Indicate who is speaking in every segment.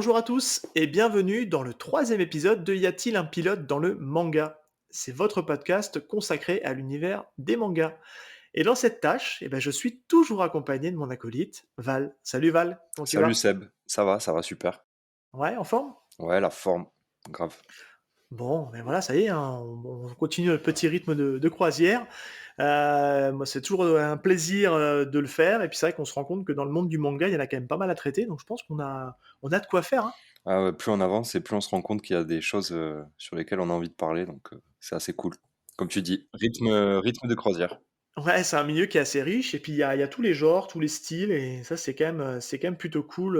Speaker 1: Bonjour à tous et bienvenue dans le troisième épisode de Y a-t-il un pilote dans le manga? C'est votre podcast consacré à l'univers des mangas. Et dans cette tâche, je suis toujours accompagné de mon acolyte, Val. Salut Val, comment tu
Speaker 2: Salut
Speaker 1: vas?
Speaker 2: Seb, ça va super.
Speaker 1: Ouais, en forme?
Speaker 2: Ouais, la forme, grave.
Speaker 1: Bon, ben voilà, ça y est, hein, on continue notre petit rythme de croisière. Moi, c'est toujours un plaisir de le faire. Et puis c'est vrai qu'on se rend compte que dans le monde du manga, il y en a quand même pas mal à traiter. Donc je pense qu'on a de quoi faire, hein.
Speaker 2: Ah ouais, plus on avance et plus on se rend compte qu'il y a des choses sur lesquelles on a envie de parler, donc c'est assez cool. Comme tu dis, rythme de croisière.
Speaker 1: Ouais, c'est un milieu qui est assez riche et puis il y a tous les genres, tous les styles et ça c'est quand même plutôt cool,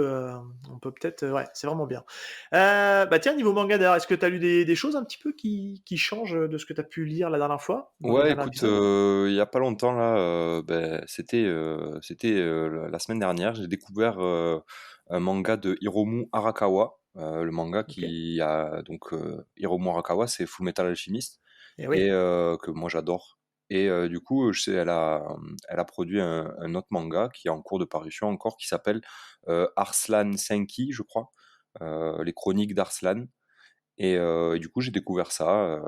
Speaker 1: on peut peut-être, ouais, c'est vraiment bien. Bah, tiens, niveau manga d'ailleurs, est-ce que tu as lu des choses un petit peu qui changent, de ce que tu as pu lire la dernière fois, dans les
Speaker 2: Ouais,
Speaker 1: derniers
Speaker 2: écoute,
Speaker 1: épisodes?
Speaker 2: il y a pas longtemps là, c'était la semaine dernière, j'ai découvert un manga de Hiromu Arakawa. Le manga
Speaker 1: OK.
Speaker 2: qui a donc Hiromu Arakawa, c'est Fullmetal Alchemist
Speaker 1: Et
Speaker 2: et
Speaker 1: oui,
Speaker 2: que moi j'adore. Et du coup, je sais, elle a produit un autre manga qui est en cours de parution encore, qui s'appelle Arslan Senki, je crois, les chroniques d'Arslan. Et du coup, j'ai découvert ça.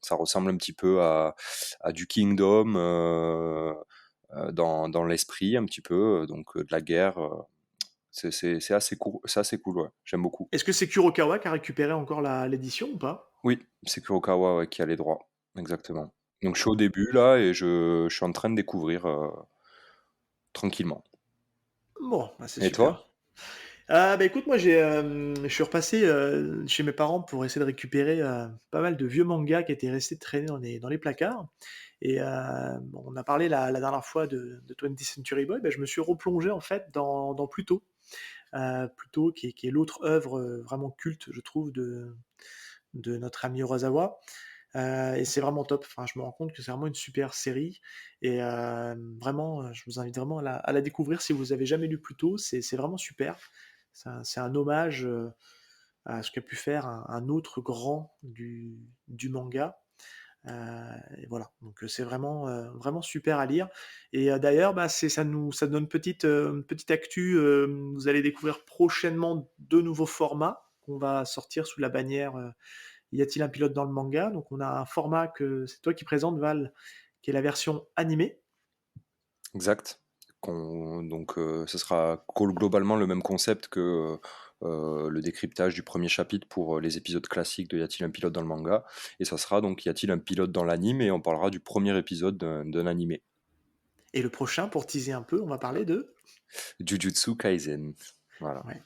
Speaker 2: Ça ressemble un petit peu à du Kingdom dans l'esprit, un petit peu, donc de la guerre. C'est assez cool, ouais. J'aime beaucoup.
Speaker 1: est-ce que c'est Kurokawa qui a récupéré encore la l'édition ou pas?
Speaker 2: Oui, c'est Kurokawa, ouais, qui a les droits, exactement. Donc je suis au début là et je suis en train de découvrir tranquillement.
Speaker 1: Bon, bah, c'est
Speaker 2: Et
Speaker 1: super.
Speaker 2: toi?
Speaker 1: Bah, écoute, moi je suis repassé, chez mes parents pour essayer de récupérer, pas mal de vieux mangas qui étaient restés traîner dans les placards et bon, on a parlé la dernière fois de 20th Century Boy, bah, je me suis replongé en fait dans Pluto. Pluto qui est l'autre œuvre, vraiment culte je trouve de notre ami Urasawa, et c'est vraiment top. Enfin, je me rends compte que c'est vraiment une super série et vraiment, je vous invite vraiment à la découvrir si vous avez jamais lu Pluto, c'est vraiment super. C'est un hommage, à ce qu'a pu faire un autre grand du manga, heu et voilà, donc c'est vraiment super à lire et d'ailleurs, bah, ça donne une petite actu, vous allez découvrir prochainement 2 nouveaux formats qu'on va sortir sous la bannière, Y a-t-il un pilote dans le manga? Donc on a un format que c'est toi qui présentes Val, qui est la version animée.
Speaker 2: Exact. Donc, ce sera globalement le même concept que le décryptage du premier chapitre pour les épisodes classiques de Y a-t-il un pilote dans le manga. Et ça sera donc Y a-t-il un pilote dans l'anime et on parlera du premier épisode d'un animé.
Speaker 1: Et le prochain, pour teaser un peu, on va parler de
Speaker 2: Jujutsu Kaisen. Voilà.
Speaker 1: ouais,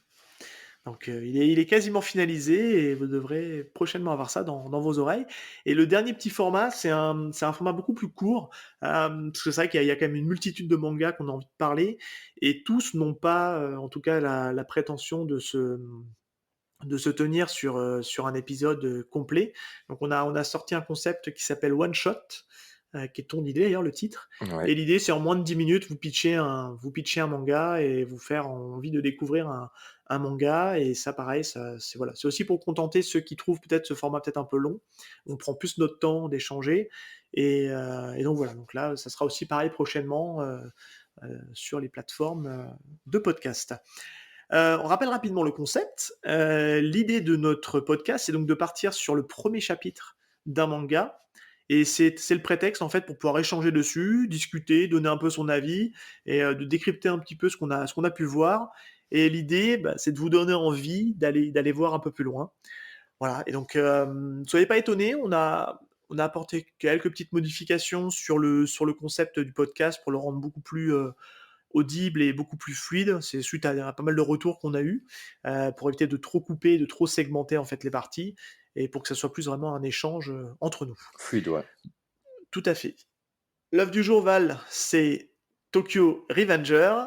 Speaker 1: donc il est quasiment finalisé et vous devrez prochainement avoir ça dans vos oreilles et le dernier petit format, c'est un format beaucoup plus court, parce que c'est vrai qu'il y a quand même une multitude de mangas qu'on a envie de parler et tous n'ont pas, en tout cas la prétention de se tenir sur un épisode, complet. Donc on a sorti un concept qui s'appelle One Shot, qui est ton idée d'ailleurs, le titre.
Speaker 2: Ouais.
Speaker 1: Et l'idée, c'est en moins de 10 minutes, vous pitchez un manga et vous faire envie de découvrir un manga. Et ça, pareil, ça, c'est voilà, c'est aussi pour contenter ceux qui trouvent peut-être ce format peut-être un peu long. On prend plus notre temps d'échanger. Et donc voilà, donc là, ça sera aussi pareil prochainement sur les plateformes de podcast. On rappelle rapidement le concept. L'idée de notre podcast, c'est donc de partir sur le premier chapitre d'un manga. Et c'est le prétexte en fait pour pouvoir échanger dessus, discuter, donner un peu son avis et de décrypter un petit peu ce qu'on a pu voir. Et l'idée, bah, c'est de vous donner envie d'aller voir un peu plus loin. Voilà. Et donc, ne soyez pas étonnés, on a apporté quelques petites modifications sur le concept du podcast pour le rendre beaucoup plus audible et beaucoup plus fluide. C'est suite à pas mal de retours qu'on a eu, pour éviter de trop couper, de trop segmenter en fait les parties et pour que ça soit plus vraiment un échange, entre nous.
Speaker 2: Fluide, ouais.
Speaker 1: Tout à fait. L'œuvre du jour, Val, c'est Tokyo Revenger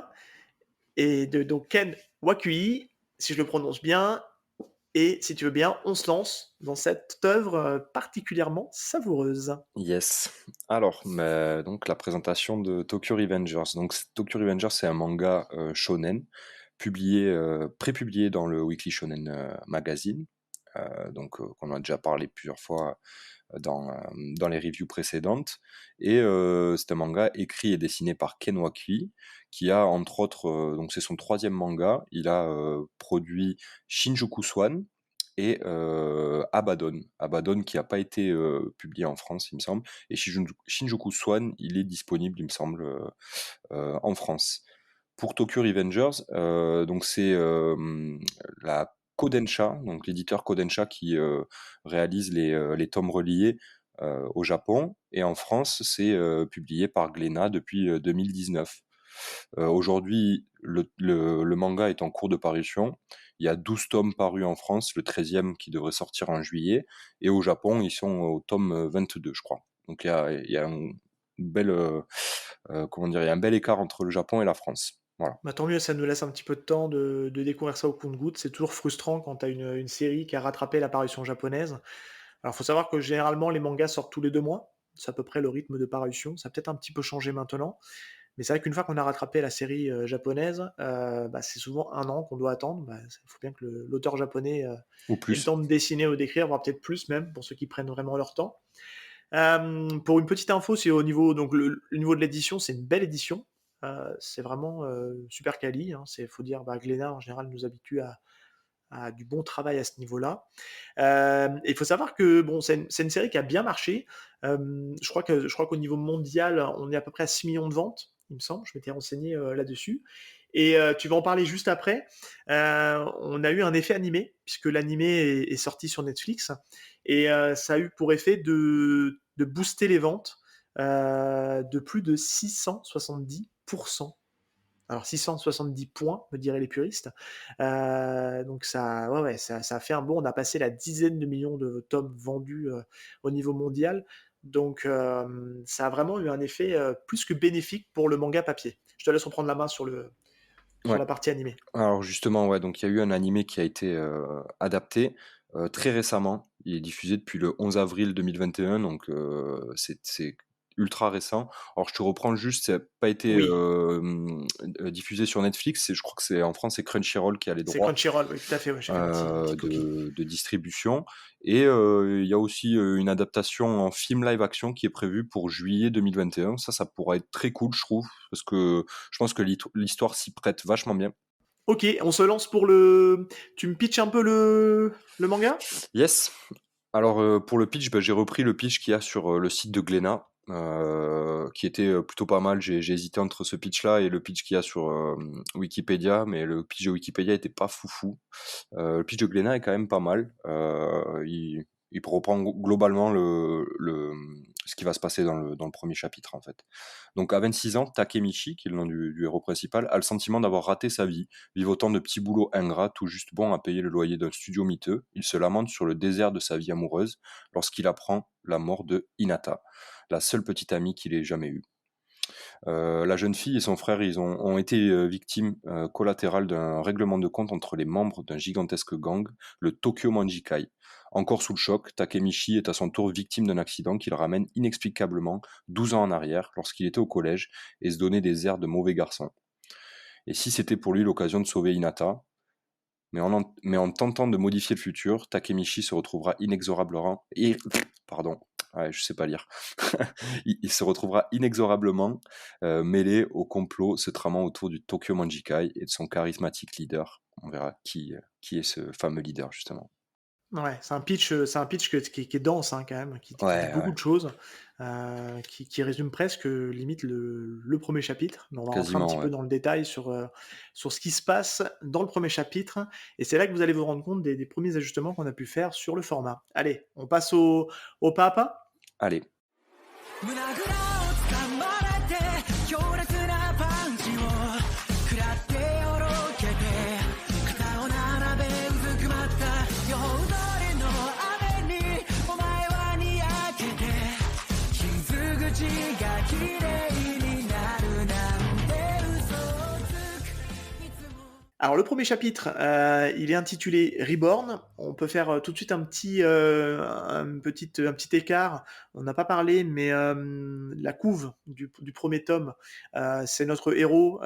Speaker 1: et de donc Ken Wakui, si je le prononce bien. Et si tu veux bien, on se lance dans cette œuvre, particulièrement savoureuse.
Speaker 2: Yes. Alors, donc la présentation de Tokyo Revengers. Donc Tokyo Revengers, c'est un manga shonen publié, prépublié dans le Weekly Shonen Magazine. donc qu'on a déjà parlé plusieurs fois dans les reviews précédentes. Et c'est un manga écrit et dessiné par Ken Wakui, qui a entre autres, donc c'est son troisième manga, il a produit Shinjuku Swan et Abaddon. Abaddon qui n'a pas été publié en France, il me semble, et Shinjuku Swan, il est disponible, il me semble, en France. Pour Tokyo Revengers, donc c'est la Kodansha, donc l'éditeur Kodansha qui réalise les tomes reliés au Japon, et en France c'est publié par Glénat depuis 2019. Aujourd'hui, le manga est en cours de parution. Il y a 12 tomes parus en France, le 13e qui devrait sortir en juillet, et au Japon ils sont au tome 22, je crois. Donc il y a un bel, comment dire, il y a un bel écart entre le Japon et la France. Voilà.
Speaker 1: Bah, tant mieux, ça nous laisse un petit peu de temps de découvrir ça au compte-gouttes. C'est toujours frustrant quand tu as une série qui a rattrapé l'apparition japonaise. Alors, faut savoir que généralement, les mangas sortent tous les 2 mois. C'est à peu près le rythme de parution. Ça a peut-être un petit peu changé maintenant. Mais c'est vrai qu'une fois qu'on a rattrapé la série japonaise, bah, c'est souvent 1 an qu'on doit attendre. Bah, il faut bien que l'auteur japonais
Speaker 2: Ou
Speaker 1: ait le
Speaker 2: plus.
Speaker 1: temps de dessiner ou d'écrire, voire peut-être plus même, pour ceux qui prennent vraiment leur temps. Pour une petite info, c'est au niveau, donc le niveau de l'édition, c'est une belle édition. C'est vraiment super quali. Hein. Faut dire, bah, Glénat en général nous habitue à du bon travail à ce niveau-là. Et il faut savoir que bon, c'est une série qui a bien marché. Je crois qu'au niveau mondial, on est à peu près à 6 millions de ventes, il me semble. Je m'étais renseigné là-dessus. Et tu vas en parler juste après. On a eu un effet animé, puisque l'animé est sorti sur Netflix. Et ça a eu pour effet de booster les ventes de plus de 670%. Alors 670 points, me diraient les puristes. Donc ça, ouais, ouais, ça a fait un bond. On a passé la dizaine de millions de tomes vendus au niveau mondial. Donc ça a vraiment eu un effet plus que bénéfique pour le manga papier. Je te laisse reprendre la main sur
Speaker 2: Ouais.
Speaker 1: la partie animée.
Speaker 2: Alors justement, ouais, donc il y a eu un animé qui a été adapté très récemment. Il est diffusé depuis le 11 avril 2021, donc c'est ultra récent. Alors je te reprends juste, ça n'a pas été
Speaker 1: Oui,
Speaker 2: diffusé sur Netflix, je crois que c'est en France, c'est Crunchyroll qui a les
Speaker 1: c'est
Speaker 2: droits
Speaker 1: Crunchyroll, oui, tout à fait. Ouais, j'ai fait une petite copie.
Speaker 2: de distribution. Et il y a aussi une adaptation en film live action qui est prévue pour juillet 2021. Ça pourra être très cool, je trouve, parce que je pense que l'histoire s'y prête vachement bien.
Speaker 1: Ok, on se lance pour le. Tu me pitches un peu le manga?
Speaker 2: Yes. Alors pour le pitch, bah, j'ai repris le pitch qu'il y a sur le site de Glénat, qui était plutôt pas mal. J'ai hésité entre ce pitch-là et le pitch qu'il y a sur Wikipédia, mais le pitch de Wikipédia était pas foufou. Le pitch de Glénat est quand même pas mal. Il reprend globalement ce qui va se passer dans le premier chapitre, en fait. Donc, à 26 ans, Takemichi, qui est le nom du héros principal, a le sentiment d'avoir raté sa vie, vivotant de petits boulots ingrats, tout juste bon à payer le loyer d'un studio miteux. Il se lamente sur le désert de sa vie amoureuse lorsqu'il apprend la mort de Hinata, la seule petite amie qu'il ait jamais eue. La jeune fille et son frère, ils ont été victimes collatérales d'un règlement de compte entre les membres d'un gigantesque gang, le Tokyo Manjikai. Encore sous le choc, Takemichi est à son tour victime d'un accident qui le ramène inexplicablement 12 ans en arrière, lorsqu'il était au collège, et se donnait des airs de mauvais garçon. Et si c'était pour lui l'occasion de sauver Hinata, mais en tentant de modifier le futur, Takemichi se retrouvera inexorablement... Pardon, ouais, je sais pas lire. Il se retrouvera inexorablement mêlé au complot se tramant autour du Tokyo Manjikai et de son charismatique leader. On verra qui est ce fameux leader, justement.
Speaker 1: Ouais, c'est un pitch qui est dense hein, quand même, qui dit
Speaker 2: Ouais,
Speaker 1: beaucoup
Speaker 2: ouais,
Speaker 1: de choses, qui résume presque limite le premier chapitre. Mais on va rentrer un
Speaker 2: quasiment,
Speaker 1: petit
Speaker 2: ouais.
Speaker 1: peu dans le détail sur ce qui se passe dans le premier chapitre. Et c'est là que vous allez vous rendre compte des premiers ajustements qu'on a pu faire sur le format. Allez, on passe au pas à pas.
Speaker 2: Allez.
Speaker 3: 胸ぐらを掴まれて強烈なパンチを食らっておろけて肩を並べうずくまった夜通りの雨にお前はにやけて傷口が綺麗になるなんて嘘をつくいつも
Speaker 1: Alors le premier chapitre, il est intitulé Reborn. On peut faire, tout de suite un petit écart. On n'a pas parlé, mais la couve du 1er tome, c'est notre héros,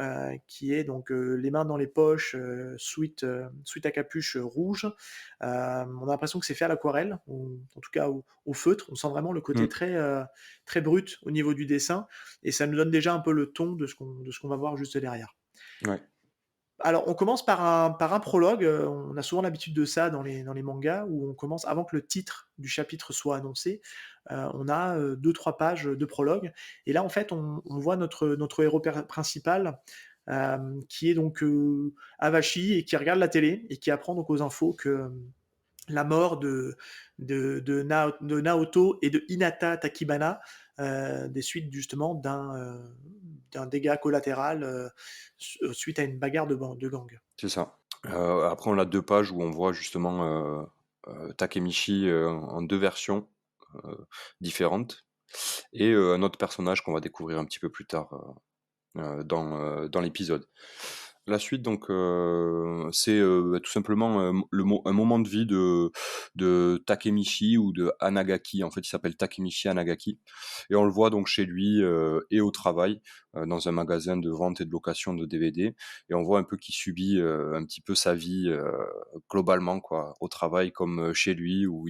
Speaker 1: qui est donc, les mains dans les poches, sweat à capuche, rouge. On a l'impression que c'est fait à l'aquarelle ou en tout cas au feutre. On sent vraiment le côté
Speaker 2: Mmh.
Speaker 1: très brut au niveau du dessin et ça nous donne déjà un peu le ton de ce qu'on va voir juste derrière.
Speaker 2: Ouais.
Speaker 1: Alors, on commence par un prologue, on a souvent l'habitude de ça dans les mangas où on commence avant que le titre du chapitre soit annoncé, on a, 2-3 pages de prologue et là, en fait, on voit notre héros principal, qui est donc, avachi et qui regarde la télé et qui apprend donc aux infos que, la mort de Naoto et de Hinata Takibana, des suites justement d'un dégât collatéral, suite à une bagarre de gang.
Speaker 2: C'est ça. Après on a 2 pages où on voit justement, Takemichi, en 2 versions, heu, différentes et un autre personnage qu'on va découvrir un petit peu plus tard, dans l'épisode. La suite donc, c'est, bah, tout simplement, un moment de vie de Takemichi ou de Anagaki. En fait, il s'appelle Takemichi Anagaki et on le voit donc chez lui, et au travail, dans un magasin de vente et de location de DVD et on voit un peu qu'il subit, un petit peu sa vie, globalement quoi, au travail comme, chez lui où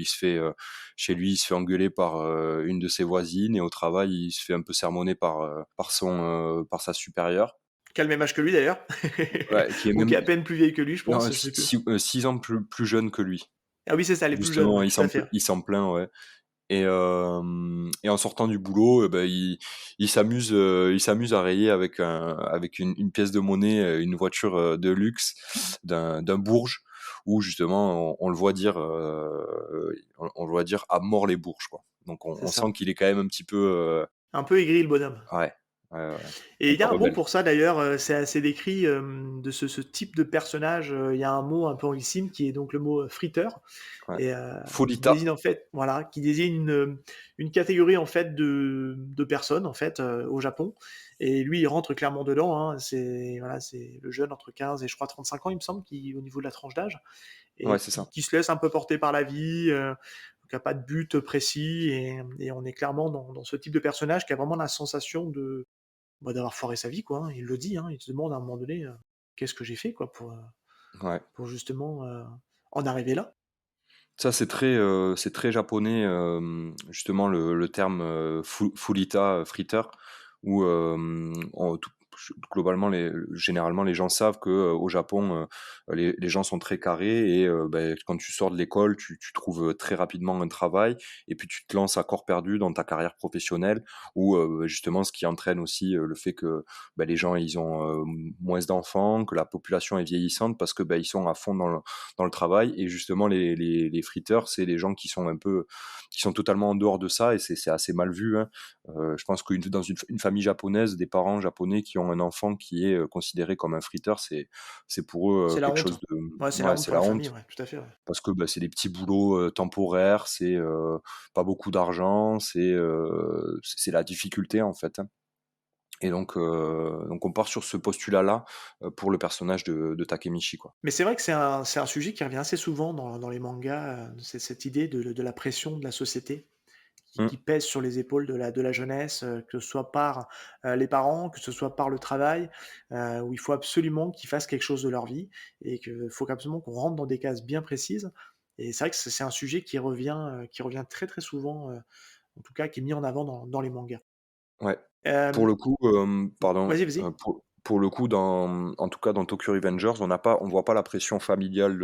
Speaker 2: chez lui, il se fait engueuler par, une de ses voisines et au travail, il se fait un peu sermonner par sa supérieure.
Speaker 1: Qui a le même âge que lui d'ailleurs,
Speaker 2: Ouais, qui est
Speaker 1: ou qui
Speaker 2: même
Speaker 1: est à peine plus vieille que lui, je pense,
Speaker 2: non,
Speaker 1: je sais plus.
Speaker 2: 6 ans plus jeune que lui.
Speaker 1: Ah oui, c'est ça, les plus jeunes,
Speaker 2: Justement,
Speaker 1: ouais, tout à fait, ouais.
Speaker 2: il s'en plaint, ouais et en sortant du boulot, bah, il s'amuse à rayer avec une pièce de monnaie, une voiture, de luxe d'un Bourge où justement on le voit dire, on le voit dire: «À mort les Bourges», quoi. Donc
Speaker 1: C'est
Speaker 2: on sent
Speaker 1: ça.
Speaker 2: qu'il est quand même un petit peu,
Speaker 1: Un peu aigri le bonhomme.
Speaker 2: ouais, ouais,
Speaker 1: Et
Speaker 2: un
Speaker 1: il y
Speaker 2: peu
Speaker 1: a un mot
Speaker 2: rebelle.
Speaker 1: pour ça d'ailleurs, c'est assez décrit, de ce type de personnage, il y a un mot un peu anglissime qui est donc le mot, friteur
Speaker 2: Ouais.
Speaker 1: et qui
Speaker 2: Folita.
Speaker 1: désigne en fait voilà, qui désigne une catégorie en fait de personnes en fait, au Japon et lui il rentre clairement dedans, hein. C'est voilà, c'est le jeune entre 15 et je crois 35 ans il me semble, qui au niveau de la tranche d'âge
Speaker 2: Ouais,
Speaker 1: et
Speaker 2: c'est ça.
Speaker 1: qui se laisse un peu porter par la vie, qui a pas de but précis et on est clairement dans ce type de personnage qui a vraiment la sensation de bah, d'avoir foiré sa vie, quoi, hein. Il le dit, hein, il se demande à un moment donné, «Qu'est-ce que j'ai fait, quoi,
Speaker 2: Ouais.
Speaker 1: pour justement, en arriver là?»
Speaker 2: Ça, c'est très japonais, justement le terme, furita, friteur, où, on tout globalement généralement les gens savent que, au Japon, les gens sont très carrés et beh, quand tu sors de l'école, tu trouves, très rapidement un travail et puis tu te lances à corps perdu dans ta carrière professionnelle où, justement ce qui entraîne aussi, le fait que, bah, les gens ils ont, moins d'enfants, que la population est vieillissante parce que, bah, ils sont à fond dans le travail et justement les friteurs, c'est les gens qui sont totalement en dehors de ça et c'est assez mal vu, hein. Je pense dans une famille japonaise, des parents japonais qui ont un enfant qui est, considéré comme un friteur, c'est pour eux,
Speaker 1: C'est la
Speaker 2: quelque
Speaker 1: honte.
Speaker 2: chose de
Speaker 1: Ouais, c'est la
Speaker 2: ouais,
Speaker 1: honte
Speaker 2: c'est
Speaker 1: pour
Speaker 2: la
Speaker 1: la famille,
Speaker 2: honte
Speaker 1: ouais, tout à fait, ouais.
Speaker 2: parce que, bah, c'est des petits boulots, temporaires, c'est, pas beaucoup d'argent, c'est la difficulté, en fait, hein et donc on part sur ce postulat-là, pour le personnage de Takemichi, quoi.
Speaker 1: Mais c'est vrai que c'est un sujet qui revient assez souvent dans les mangas, c'est cette idée de la pression de la société qui
Speaker 2: Mmh.
Speaker 1: pèse sur les épaules de la jeunesse, que ce soit par, les parents, que ce soit par le travail, où il faut absolument qu'ils fassent quelque chose de leur vie et qu'il faut absolument qu'on rentre dans des cases bien précises et c'est vrai que c'est un sujet qui revient très, très souvent, en tout cas qui est mis en avant dans les mangas.
Speaker 2: Ouais. Pour
Speaker 1: Hem,
Speaker 2: le coup, pardon,
Speaker 1: vas-y, vas-y.
Speaker 2: pour le coup, en tout cas dans Tokyo Revengers, on voit pas la pression familiale,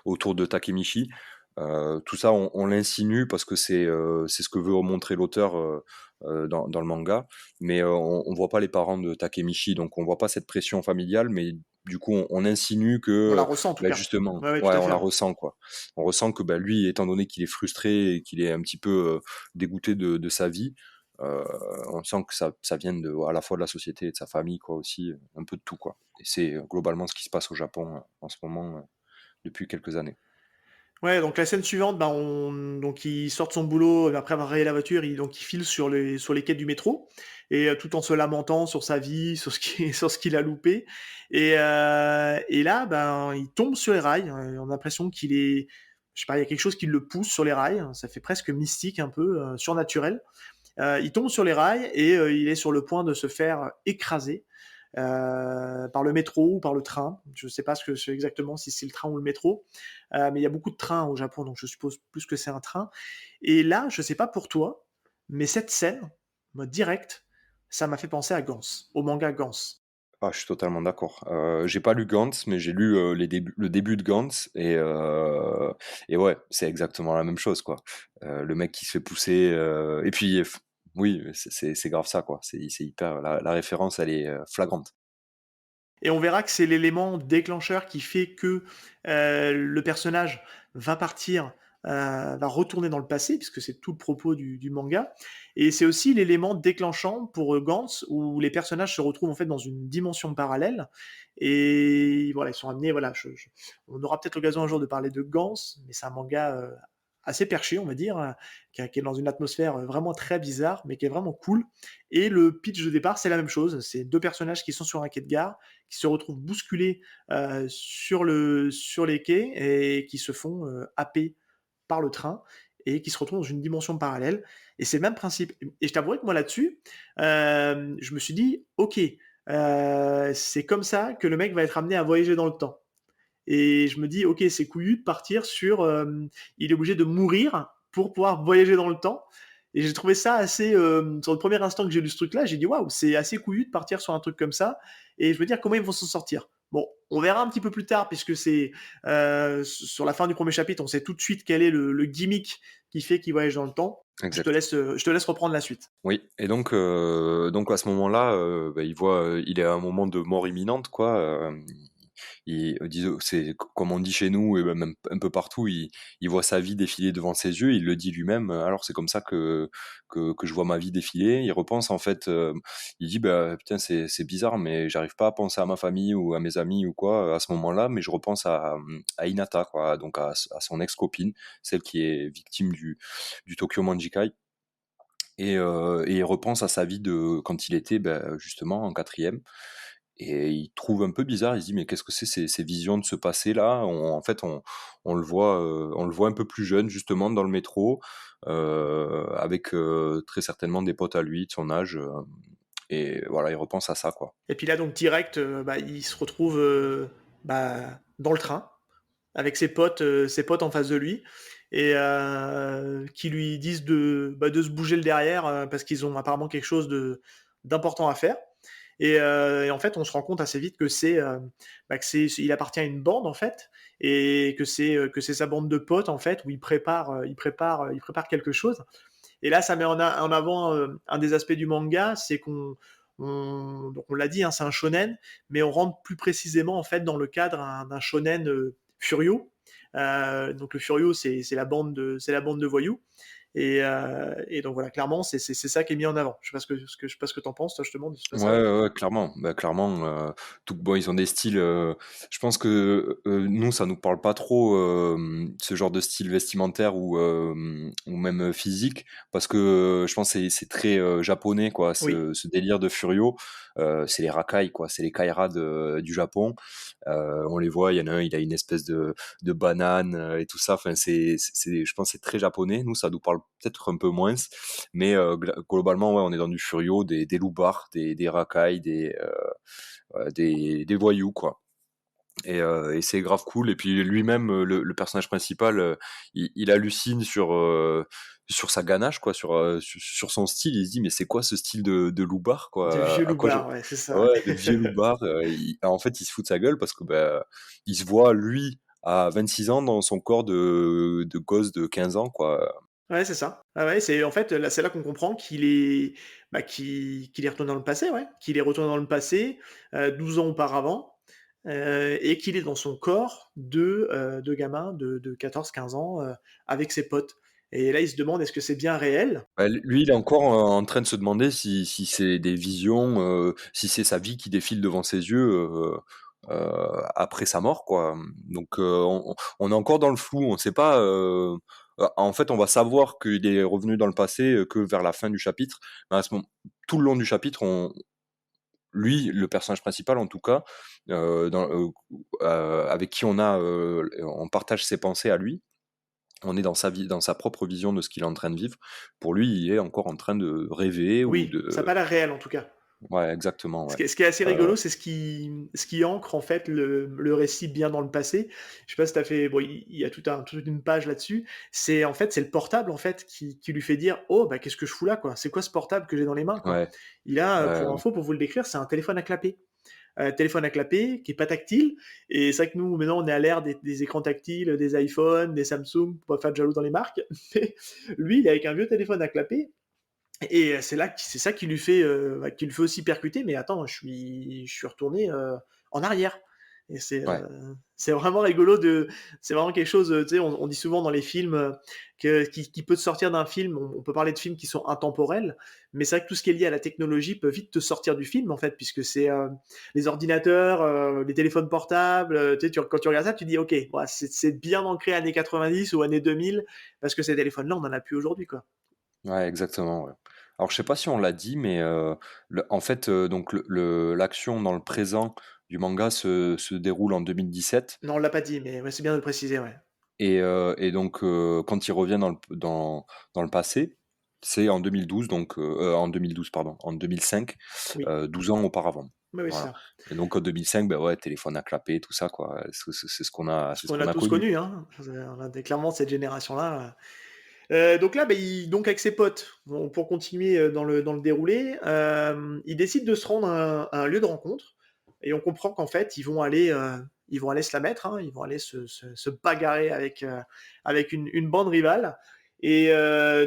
Speaker 2: autour de Takemichi. Tout ça, on l'insinue parce que c'est ce que veut montrer l'auteur, dans le manga. Mais, on voit pas les parents de Takemichi, donc on voit pas cette pression familiale, mais du coup, on insinue que,
Speaker 1: On la ressent en tout
Speaker 2: bah,
Speaker 1: cas.
Speaker 2: justement
Speaker 1: Ouais, ouais, tout
Speaker 2: ouais,
Speaker 1: à
Speaker 2: on
Speaker 1: fait,
Speaker 2: la
Speaker 1: ouais.
Speaker 2: ressent, quoi. On ressent que, bah, lui, étant donné qu'il est frustré et qu'il est un petit peu, dégoûté de sa vie, Heu, on sent que ça vient à la fois de la société et de sa famille quoi aussi, un peu de tout quoi et c'est, globalement ce qui se passe au Japon, en ce moment, depuis quelques années.
Speaker 1: Ouais, donc la scène suivante, bah, il sort de son boulot, après avoir rayé la voiture, il file sur les quais du métro et tout en se lamentant sur sa vie, sur ce qui sur ce qu'il a loupé et là, ben, il tombe sur les rails, on a l'impression qu'il est je sais pas, il y a quelque chose qui le pousse sur les rails, hein, ça fait presque mystique un peu, surnaturel. Il tombe sur les rails et il est sur le point de se faire écraser par le métro ou par le train. Je ne sais pas ce que c'est exactement, si c'est le train ou le métro, mais il y a beaucoup de trains au Japon, donc je suppose plus que c'est un train. Et là, je ne sais pas pour toi, mais cette scène, moi, direct, ça m'a fait penser à Gantz, au manga Gantz.
Speaker 2: Ah, je suis totalement d'accord. J'ai pas lu Gantz, mais j'ai lu, le début de Gantz et ouais, c'est exactement la même chose, quoi. Le mec qui se fait pousser, et puis oui, c'est grave ça, quoi. C'est hyper la référence, elle est, flagrante.
Speaker 1: Et on verra que c'est l'élément déclencheur qui fait que le personnage va partir, va retourner dans le passé, puisque c'est tout le propos du manga. Et c'est aussi l'élément déclenchant pour Gantz, où les personnages se retrouvent en fait dans une dimension parallèle. Et voilà, ils sont amenés. Voilà, on aura peut-être l'occasion un jour de parler de Gantz, mais c'est un manga assez perché, on va dire, qui est dans une atmosphère vraiment très bizarre, mais qui est vraiment cool. Et le pitch de départ, c'est la même chose. C'est deux personnages qui sont sur un quai de gare, qui se retrouvent bousculés sur les quais et qui se font happer par le train et qui se retrouvent dans une dimension parallèle. Et c'est le même principe. Et je t'avouerai que moi là-dessus, je me suis dit, ok, c'est comme ça que le mec va être amené à voyager dans le temps. Et je me dis, ok, c'est couillu de partir sur, il est obligé de mourir pour pouvoir voyager dans le temps. Et j'ai trouvé ça assez, sur le premier instant que j'ai lu ce truc-là, j'ai dit waouh, c'est assez couillu de partir sur un truc comme ça. Et je veux dire, comment ils vont s'en sortir. Bon, on verra un petit peu plus tard, puisque c'est sur la fin du premier chapitre, on sait tout de suite quel est le gimmick qui fait qu'il voyage dans le temps.
Speaker 2: Exact.
Speaker 1: Je te laisse reprendre la suite.
Speaker 2: Oui et donc à ce moment-là, bah, il voit, il est à un moment de mort imminente, quoi, disons c'est comme on dit chez nous et même un peu partout, il voit sa vie défiler devant ses yeux, il le dit lui-même: «Alors c'est comme ça que je vois ma vie défiler». Il repense en fait, il dit: «Bah, putain c'est bizarre mais j'arrive pas à penser à ma famille ou à mes amis ou quoi, à ce moment-là, mais je repense à Hinata quoi», donc à son ex-copine, celle qui est victime du Tokyo Manjikai et il repense à sa vie de quand il était, bah, justement en quatrième et il trouve un peu bizarre, il se dit: «Mais qu'est-ce que c'est ces visions de ce passé-là?» En fait, on le voit un peu plus jeune justement dans le métro, avec, très certainement des potes à lui de son âge, et voilà, il repense à ça, quoi.
Speaker 1: Et puis là, donc direct, bah, il se retrouve bah, dans le train avec ses potes en face de lui et qui lui disent de se bouger le derrière parce qu'ils ont apparemment quelque chose d'important à faire. Et en fait, on se rend compte assez vite que il appartient à une bande en fait, et que c'est sa bande de potes en fait où il prépare quelque chose. Et là, ça met en avant un des aspects du manga, c'est donc on l'a dit, hein, c'est un shonen, mais on rentre plus précisément en fait dans le cadre d'un shonen Furio. Donc le Furio, c'est la bande de voyous. Et donc voilà, clairement, c'est ça qui est mis en avant. Je sais pas ce que t'en penses, toi, justement, de ce
Speaker 2: Ouais,
Speaker 1: passage.
Speaker 2: ouais, ouais, clairement. Bah, clairement, tout bon, ils ont des styles, je pense que, nous, ça nous parle pas trop, ce genre de style vestimentaire ou même, physique parce que, je pense c'est très, japonais, quoi,
Speaker 1: Oui,
Speaker 2: ce délire de Furio. C'est les racailles, quoi, c'est les kairas du Japon. On les voit, il y en a un, il a une espèce de banane, et tout ça. Enfin, je pense que c'est très japonais. Nous, ça nous parle peut-être un peu moins, mais globalement, ouais, on est dans du furio, des loupards, des racailles, des voyous, quoi. Et c'est grave cool. Et puis lui-même, le personnage principal, il hallucine sur sa ganache, quoi, sur son style. Il se dit, mais c'est quoi ce style de loupard,
Speaker 1: de
Speaker 2: quoi?
Speaker 1: vieux
Speaker 2: À quoi je...
Speaker 1: loupards, ouais, c'est ça.
Speaker 2: Ouais, de vieux loupard. En fait, il se fout de sa gueule parce que bah, il se voit, lui, à 26 ans, dans son corps de gosse de 15 ans, quoi.
Speaker 1: Ouais, c'est ça. Ah ouais, c'est en fait, là, c'est là qu'on comprend qu'il est retourné dans le passé, ouais, qu'il est retourné dans le passé, 12 ans auparavant, et qu'il est dans son corps de gamin de 14-15 ans, avec ses potes. Et là, il se demande: «Est-ce que c'est bien réel?»
Speaker 2: Bah, lui, il est encore en train de se demander si c'est des visions, si c'est sa vie qui défile devant ses yeux, après sa mort, quoi. Donc on est encore dans le flou, on ne sait pas. En fait, on va savoir qu'il est revenu dans le passé que vers la fin du chapitre. Mais à ce moment, tout le long du chapitre, lui, le personnage principal en tout cas, avec qui on partage ses pensées à lui. On est dans sa vie, dans sa propre vision de ce qu'il est en train de vivre. Pour lui, il est encore en train de rêver ou
Speaker 1: Oui, ça a
Speaker 2: de.
Speaker 1: pas l'air réel en tout cas.
Speaker 2: Ouais, exactement, ouais.
Speaker 1: Ce qui est assez
Speaker 2: Euh,
Speaker 1: rigolo, c'est ce qui ancre en fait le récit bien dans le passé. Je sais pas si tu as fait, bon, il y a toute une page là-dessus. C'est en fait, c'est le portable en fait qui lui fait dire, oh bah qu'est-ce que je fous là quoi. C'est quoi ce portable que j'ai dans les mains quoi.
Speaker 2: ouais,
Speaker 1: Il a,
Speaker 2: ouais,
Speaker 1: pour info, pour vous le décrire, c'est un téléphone à clapper. Téléphone à clapper, qui est pas tactile. Et c'est vrai que nous, maintenant, on est à l'ère des écrans tactiles, des iPhones, des Samsung, pour pas faire de jaloux dans les marques. Mais lui, il est avec un vieux téléphone à clapper. Et c'est ça qui lui fait aussi percuter. Mais attends, je suis retourné en arrière. Et
Speaker 2: ouais,
Speaker 1: c'est vraiment rigolo c'est vraiment quelque chose. Tu sais, on dit souvent dans les films qui peut te sortir d'un film. On peut parler de films qui sont intemporels, mais c'est vrai que tout ce qui est lié à la technologie peut vite te sortir du film en fait, puisque c'est les ordinateurs, les téléphones portables. Tu sais, quand tu regardes ça, tu dis ok, ouais, c'est bien ancré années 90 ou années 2000, parce que ces téléphones-là, on en a plus aujourd'hui quoi.
Speaker 2: ouais, exactement, ouais. Alors, je sais pas si on l'a dit, mais en fait, donc l'action dans le présent du manga se déroule en 2017.
Speaker 1: Non, on l'a pas dit, mais ouais, c'est bien de le préciser, ouais.
Speaker 2: Et donc, quand il revient dans le passé, c'est en 2012, donc en 2012, pardon, en 2005,
Speaker 1: Oui,
Speaker 2: 12 ans auparavant.
Speaker 1: oui, oui, c'est
Speaker 2: Voilà.
Speaker 1: ça.
Speaker 2: Et donc en 2005, ben ouais, téléphone à clapper, tout ça, quoi. C'est ce qu'on a,
Speaker 1: Ce
Speaker 2: c'est ce
Speaker 1: qu'on
Speaker 2: qu'on
Speaker 1: a
Speaker 2: a
Speaker 1: tous
Speaker 2: connu.
Speaker 1: connu, hein. On a clairement cette génération-là. Donc là, bah, donc avec ses potes, bon, pour continuer dans le déroulé, ils décident de se rendre à un lieu de rencontre et on comprend qu'en fait, ils vont aller se la mettre, hein, ils vont aller se bagarrer avec une bande rivale. Et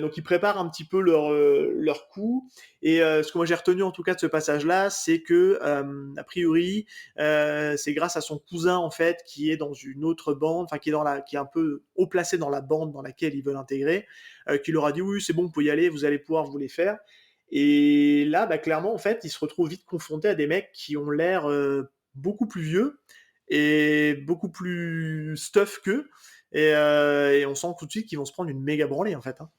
Speaker 1: donc ils préparent un petit peu leur coup. Et ce que moi j'ai retenu en tout cas de ce passage-là, c'est que a priori, c'est grâce à son cousin en fait qui est dans une autre bande, enfin qui est un peu haut placé dans la bande dans laquelle ils veulent intégrer, qui leur a dit oui c'est bon vous pouvez y aller, vous allez pouvoir vous les faire. Et là bah, clairement en fait ils se retrouvent vite confrontés à des mecs qui ont l'air beaucoup plus vieux et beaucoup plus stuff qu'eux. Et on sent tout de suite qu'ils vont se prendre une méga branlée en fait, hein.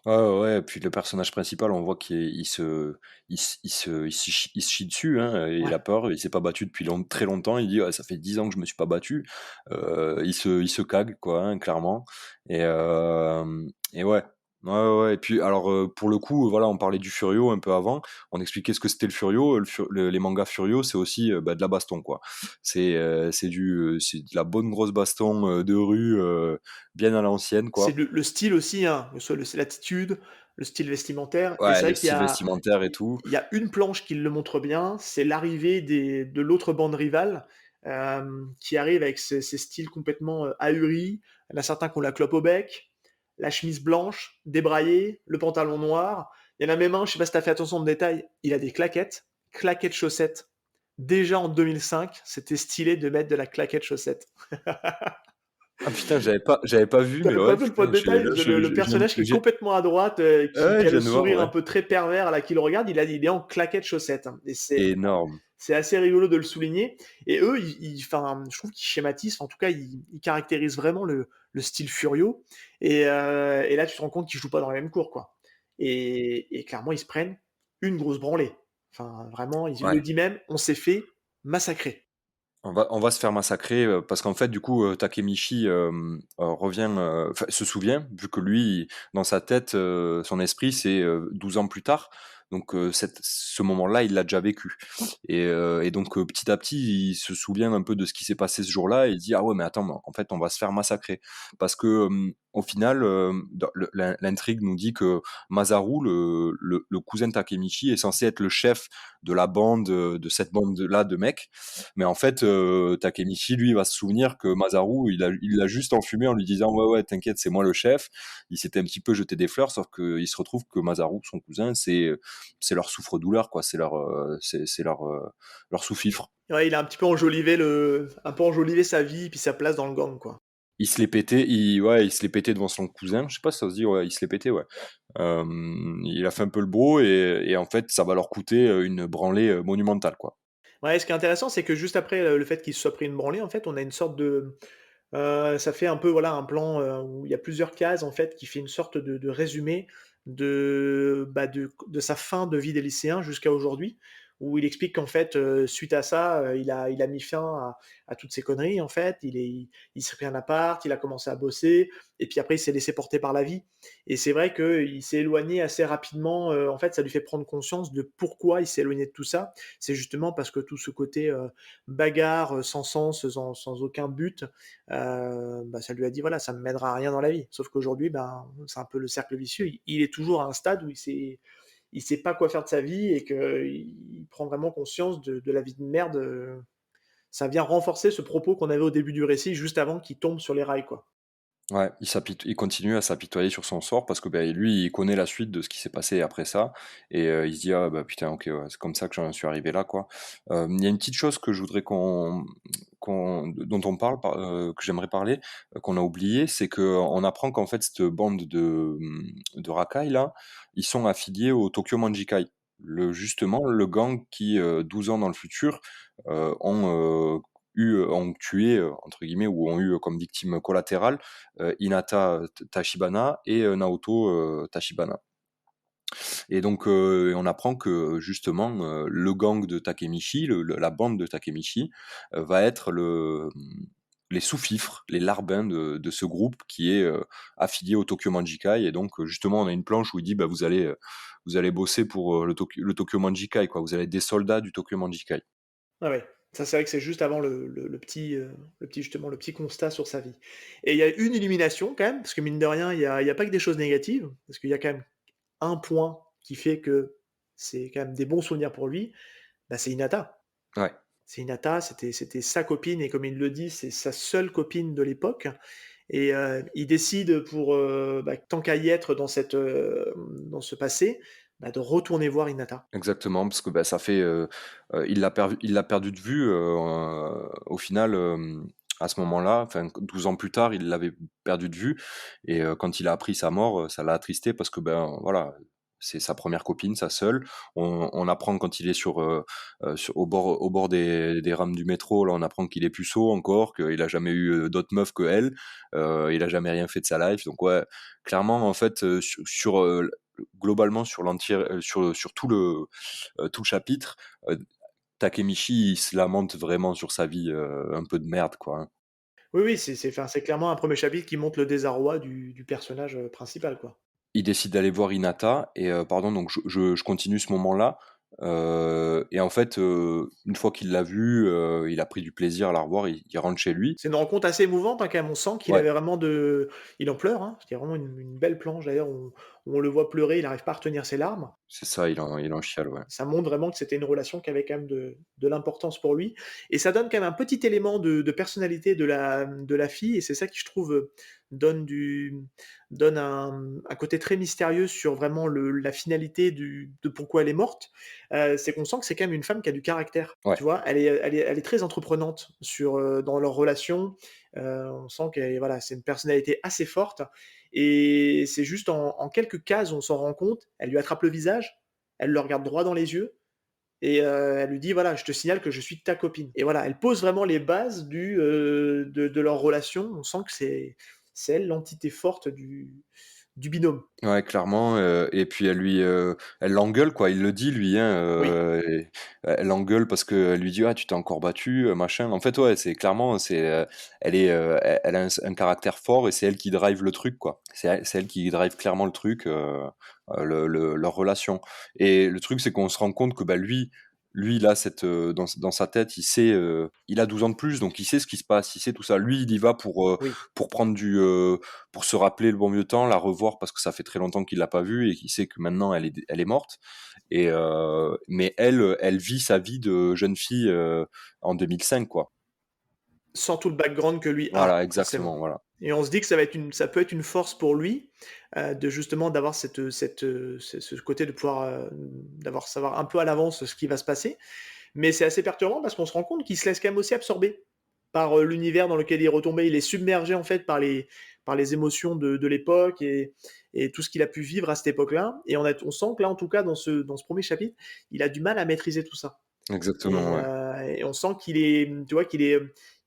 Speaker 2: Ouais, ouais, ouais, puis le personnage principal, on voit il se chie dessus, hein, et il
Speaker 1: Ouais.
Speaker 2: a peur, il s'est pas battu depuis très longtemps, il dit: «Ouais, ça fait 10 ans que je me suis pas battu». Il se cague quoi, hein, clairement. Et ouais. Ouais, ouais, ouais. Et puis alors, pour le coup, voilà, on parlait du Furio un peu avant, on expliquait ce que c'était le Furio. Les mangas Furio, c'est aussi, bah, de la baston, quoi. C'est de la bonne grosse baston, de rue, bien à l'ancienne,
Speaker 1: C'est
Speaker 2: quoi.
Speaker 1: le style aussi, hein, que ce soit l'attitude, le style vestimentaire. Et
Speaker 2: Ouais,
Speaker 1: c'est
Speaker 2: le
Speaker 1: vrai qu'il y
Speaker 2: style
Speaker 1: a,
Speaker 2: vestimentaire et tout.
Speaker 1: il y a une planche qui le montre bien, c'est l'arrivée de l'autre bande rivale qui arrive avec ses styles complètement ahuris. Il y en a certains qui ont la clope au bec, la chemise blanche, débraillée, le pantalon noir. Il y en a même un, je sais pas si tu as fait attention au détail, il a des claquettes chaussettes. Déjà en 2005, c'était stylé de mettre de la claquette chaussette.
Speaker 2: Ah putain, j'avais pas vu, mais
Speaker 1: T'avais pas
Speaker 2: ouais,
Speaker 1: vu le point
Speaker 2: putain,
Speaker 1: de détail?
Speaker 2: là,
Speaker 1: Le personnage qui est complètement à droite,
Speaker 2: ouais,
Speaker 1: qui a
Speaker 2: je
Speaker 1: le
Speaker 2: viens de voir,
Speaker 1: sourire un
Speaker 2: ouais.
Speaker 1: peu très pervers là, qui le regarde, il est en claquette chaussette, hein. Et
Speaker 2: Énorme.
Speaker 1: c'est assez rigolo de le souligner. Et eux, enfin, je trouve qu'ils schématisent, en tout cas, ils caractérisent vraiment le style Furio. Et là, tu te rends compte qu'ils jouent pas dans la même cour, quoi. Et clairement, ils se prennent une grosse branlée. Enfin, vraiment, il le
Speaker 2: Ouais.
Speaker 1: dit même, on s'est fait massacrer.
Speaker 2: On va se faire massacrer, parce qu'en fait, du coup, Takemichi, revient, enfin, se souvient, vu que lui, dans sa tête, son esprit, c'est, 12 ans plus tard. Donc, ce moment-là, il l'a déjà vécu. Et donc, petit à petit, il se souvient un peu de ce qui s'est passé ce jour-là et il dit: «Ah ouais, mais attends, mais en fait, on va se faire massacrer». Parce que, au final, dans l'intrigue nous dit que Masaru, le cousin de Takemichi, est censé être le chef de la bande, de cette bande-là de mecs. Mais en fait, Takemichi, lui, il va se souvenir que Masaru, il l'a juste enfumé en lui disant: «Ouais, ouais, t'inquiète, c'est moi le chef». Il s'était un petit peu jeté des fleurs, sauf qu'il se retrouve que Masaru, son cousin, c'est leur souffre-douleur, quoi. C'est leur sous-fifre.
Speaker 1: Ouais, il a un peu enjolivé sa vie, puis sa place dans le gang, quoi.
Speaker 2: Ouais, il se l'est pété devant son cousin. Je sais pas si ça se dit, ouais, il se l'est pété, ouais. Il a fait un peu le beau et en fait, ça va leur coûter une branlée monumentale, quoi.
Speaker 1: Ouais, ce qui est intéressant, c'est que juste après, le fait qu'il se soit pris une branlée, en fait, on a une sorte de, ça fait un peu, voilà, un plan, où il y a plusieurs cases, en fait, qui fait une sorte de résumé de sa fin de vie des lycéens jusqu'à aujourd'hui, où il explique qu'en fait, suite à ça, il a mis fin à toutes ces conneries, en fait. Il s'est pris un appart, il a commencé à bosser et puis après il s'est laissé porter par la vie et c'est vrai qu'il s'est éloigné assez rapidement, en fait, ça lui fait prendre conscience de pourquoi il s'est éloigné de tout ça. C'est justement parce que tout ce côté, bagarre, sans sens, sans aucun but, ça lui a dit: «Voilà, ça ne mènera à rien dans la vie». Sauf qu'aujourd'hui, ben, c'est un peu le cercle vicieux. Il est toujours à un stade où il sait pas quoi faire de sa vie et qu'il prend vraiment conscience de la vie de merde, ça vient renforcer ce propos qu'on avait au début du récit, juste avant qu'il tombe sur les rails, quoi.
Speaker 2: Ouais, il continue à s'apitoyer sur son sort parce que, ben lui, il connaît la suite de ce qui s'est passé après ça et il se dit: «Ah bah, putain, OK, ouais, c'est comme ça que j'en suis arrivé là, quoi». Il y a une petite chose que je voudrais dont on parle, que j'aimerais parler, qu'on a oublié, c'est qu'on apprend qu'en fait cette bande de racailles là, ils sont affiliés au Tokyo Manjikai. Justement, le gang qui, 12 ans dans le futur, ont tué, entre guillemets, ou ont eu comme victime collatérale, Hinata Tachibana et Naoto Tachibana. Et donc on apprend que justement, le gang de Takemichi, la bande de Takemichi, va être les sous-fifres, les larbins de ce groupe qui est, affilié au Tokyo Manjikai et donc justement on a une planche où il dit: «Bah vous allez bosser pour, le Tokyo Manjikai quoi, vous allez être des soldats du Tokyo Manjikai».
Speaker 1: Ah ouais, ça c'est vrai que c'est juste avant le petit constat sur sa vie et il y a une illumination quand même, parce que mine de rien, il y a pas que des choses négatives, parce qu'il y a quand même un point qui fait que c'est quand même des bons souvenirs pour lui, bah, c'est Hinata.
Speaker 2: Ouais,
Speaker 1: C'est Hinata, c'était sa copine et comme il le dit, c'est sa seule copine de l'époque et il décide pour, tant qu'à y être dans ce passé, bah, de retourner voir Hinata.
Speaker 2: exactement, parce que, bah, ça fait, il l'a perdu de vue, au final, à ce moment-là, enfin 12 ans plus tard, il l'avait perdu de vue et quand il a appris sa mort, ça l'a attristé parce que, ben, voilà, c'est sa première copine, sa seule. On apprend quand il est au bord des rames du métro, là, on apprend qu'il est puceau encore, qu'il a jamais eu, d'autres meufs qu'elle, il a jamais rien fait de sa life donc ouais, clairement, en fait, globalement sur l'entier sur tout le chapitre, Takemichi, il se lamente vraiment sur sa vie, un peu de merde, quoi, hein.
Speaker 1: Oui, oui, c'est clairement un premier chapitre qui montre le désarroi du personnage, principal, quoi.
Speaker 2: Il décide d'aller voir Hinata et pardon, donc je continue ce moment-là, et en fait, une fois qu'il l'a vue, il a pris du plaisir à la revoir, il rentre chez lui.
Speaker 1: C'est une rencontre assez émouvante, hein, quand même. On sent qu'il
Speaker 2: Ouais,
Speaker 1: avait vraiment il en pleure, hein. Il y a vraiment une belle planche d'ailleurs où on le voit pleurer, il n'arrive pas à retenir ses larmes.
Speaker 2: c'est ça, il en chiale, ouais.
Speaker 1: Ça montre vraiment que c'était une relation qui avait quand même de l'importance pour lui et ça donne quand même un petit élément de personnalité de la fille et c'est ça qui, je trouve, donne du donne un côté très mystérieux sur vraiment la finalité de pourquoi elle est morte. C'est qu'on sent que c'est quand même une femme qui a du caractère,
Speaker 2: Ouais.
Speaker 1: tu vois? Elle est très entreprenante dans leur relation, on sent qu'elle voilà, c'est une personnalité assez forte et c'est juste en quelques cases, on s'en rend compte. Elle lui attrape le visage, elle le regarde droit dans les yeux et elle lui dit: «Voilà, je te signale que je suis ta copine» et voilà, elle pose vraiment les bases de leur relation. On sent que c'est elle l'entité forte du binôme.
Speaker 2: Ouais, clairement, et puis elle l'engueule quoi, il le dit lui, hein,
Speaker 1: Oui,
Speaker 2: et elle l'engueule parce qu'elle lui dit: «Ah tu t'es encore battu, machin». En fait, ouais, c'est clairement, elle a un caractère fort et c'est elle qui drive le truc quoi. C'est elle qui drive clairement le truc, leur relation et le truc, c'est qu'on se rend compte que, bah, lui, il a dans sa tête, il a 12 ans de plus, donc il sait ce qui se passe, il sait tout ça. Lui, il y va
Speaker 1: oui.
Speaker 2: pour prendre pour se rappeler le bon vieux temps, la revoir parce que ça fait très longtemps qu'il l'a pas vue et qu'il sait que maintenant elle est morte. Et mais elle vit sa vie de jeune fille en 2005 quoi.
Speaker 1: Sans tout le background que lui
Speaker 2: Voilà,
Speaker 1: a,
Speaker 2: exactement,
Speaker 1: forcément.
Speaker 2: voilà.
Speaker 1: Et on se dit que ça peut être une force pour lui, de justement d'avoir ce côté de pouvoir, savoir un peu à l'avance ce qui va se passer. Mais c'est assez perturbant parce qu'on se rend compte qu'il se laisse quand même aussi absorber par, l'univers dans lequel il est retombé. Il est submergé en fait par les émotions de l'époque et tout ce qu'il a pu vivre à cette époque-là et on sent que là, en tout cas, dans ce 1er chapitre, il a du mal à maîtriser tout ça. Et
Speaker 2: Exactement, ouais.
Speaker 1: et on sent qu'il est, tu vois,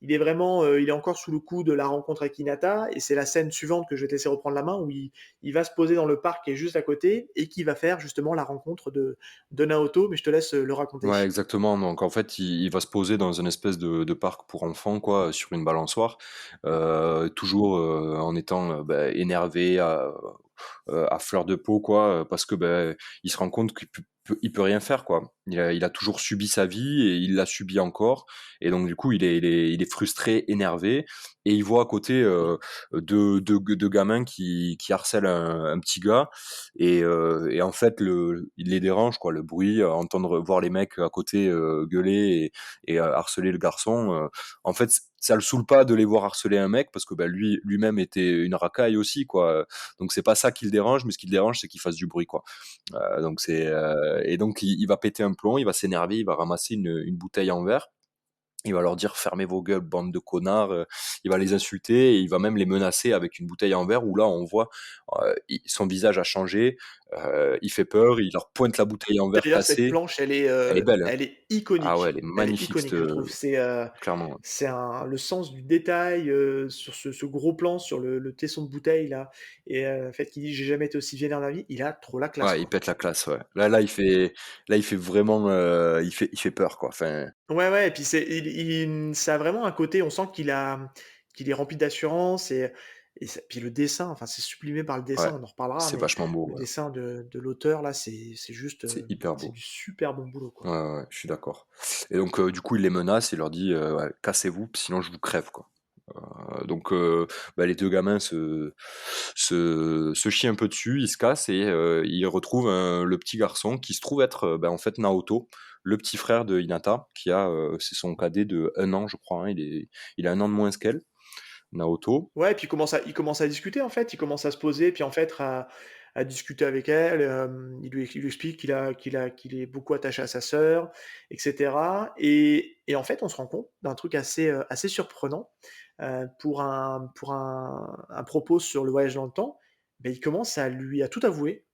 Speaker 1: il est vraiment, il est encore sous le coup de la rencontre avec Hinata et c'est la scène suivante que je vais te laisser reprendre la main où il va se poser dans le parc qui est juste à côté et qui va faire justement la rencontre de Naoto, mais je te laisse, le raconter.
Speaker 2: Ouais, exactement. Donc en fait, il va se poser dans une espèce de parc pour enfants, quoi, sur une balançoire, toujours, en étant, énervé, à fleur de peau, quoi, parce que, il se rend compte qu'il peut rien faire, quoi. Il a toujours subi sa vie et il l'a subi encore et donc du coup, il est frustré, énervé et il voit à côté, 2 gamins qui harcèlent un petit gars et en fait, il les dérange, quoi, le bruit, entendre voir les mecs à côté, gueuler et harceler le garçon, en fait, ça le saoule pas de les voir harceler un mec parce que, lui-même était une racaille aussi, quoi, donc c'est pas ça qui le dérange, mais ce qui le dérange, c'est qu'il fasse du bruit, quoi. Donc et donc il va péter un plomb, il va s'énerver, il va ramasser une bouteille en verre. Il va leur dire: «Fermez vos gueules, bande de connards», il va les insulter et il va même les menacer avec une bouteille en verre où là, on voit, son visage a changé, il fait peur, il leur pointe la bouteille en verre
Speaker 1: D'ailleurs, cette
Speaker 2: cassée.
Speaker 1: planche,
Speaker 2: Elle est belle, hein?
Speaker 1: elle est
Speaker 2: Ah ouais, elle
Speaker 1: iconique.
Speaker 2: est
Speaker 1: Elle est
Speaker 2: magnifique cette,
Speaker 1: iconique, je trouve.
Speaker 2: clairement, ouais.
Speaker 1: C'est un le sens du détail, sur ce gros plan sur le tesson de bouteille là et le fait qu'il dit: «J'ai jamais été aussi vénère de ma vie», il a trop la classe,
Speaker 2: Ouais, il
Speaker 1: quoi.
Speaker 2: pète la classe, ouais. Là, il fait vraiment, il fait peur, quoi. Enfin,
Speaker 1: Ouais, ouais et puis ça a vraiment un côté, on sent qu'il est rempli d'assurance et ça puis le dessin, enfin, c'est sublimé par le
Speaker 2: ouais,
Speaker 1: dessin, on en reparlera,
Speaker 2: c'est
Speaker 1: mais
Speaker 2: vachement beau,
Speaker 1: le
Speaker 2: ouais.
Speaker 1: dessin de l'auteur là, c'est juste,
Speaker 2: C'est hyper
Speaker 1: c'est
Speaker 2: beau.
Speaker 1: du super bon boulot,
Speaker 2: Ouais,
Speaker 1: quoi.
Speaker 2: ouais, ouais, je suis d'accord et donc du coup, il les menace, il leur dit, ouais: «Cassez-vous, sinon je vous crève, quoi». Donc les 2 gamins se chient un peu dessus, ils se cassent et ils retrouvent le petit garçon qui se trouve être, en fait, Naoto, le petit frère de Hinata qui a, c'est son cadet de 1 an, je crois, hein, il a 1 an de moins qu'elle, Naoto.
Speaker 1: Ouais, et puis il commence à discuter, en fait. Il commence à se poser, puis en fait à discuter avec elle, il lui explique qu'il est beaucoup attaché à sa sœur et cetera et en fait, on se rend compte d'un truc assez surprenant, pour un propos sur le voyage dans le temps. Il commence à tout avouer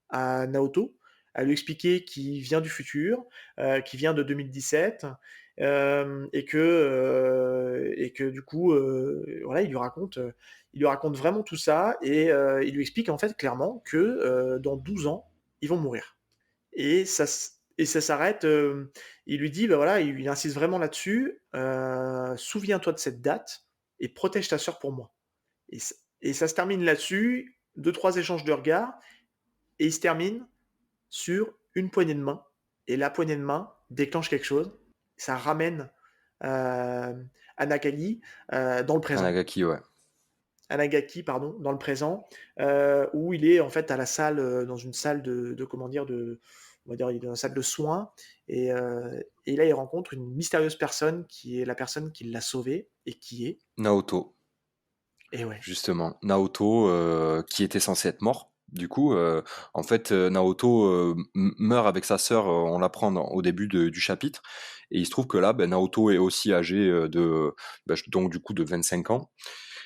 Speaker 1: à Naoto, à lui expliquer qu'il vient du futur, qu'il vient de 2017, et que du coup, voilà, il lui raconte vraiment tout ça et il lui explique en fait clairement que, dans 12 ans, ils vont mourir et ça s'arrête, il lui dit, bah, voilà, il insiste vraiment là-dessus, «Souviens-toi de cette date et protège ta sœur pour moi» et ça se termine là-dessus, deux trois échanges de regards et il se termine sur une poignée de main et la poignée de main déclenche quelque chose. Ça ramène, Anagaki, dans le présent.
Speaker 2: Kanagaki, ouais.
Speaker 1: Anagaki, pardon, dans le présent, où il est en fait à la salle, dans une salle de comment dire? On va dire, il est dans la salle de soins et là, il rencontre une mystérieuse personne qui est la personne qui l'a sauvé et qui est
Speaker 2: Naoto.
Speaker 1: et ouais,
Speaker 2: Justement, Naoto, qui était censé être mort. Du coup, en fait, Naoto, meurt avec sa sœur, on l'apprend au début du chapitre et il se trouve que là, Naoto est aussi âgé, donc du coup de 25 ans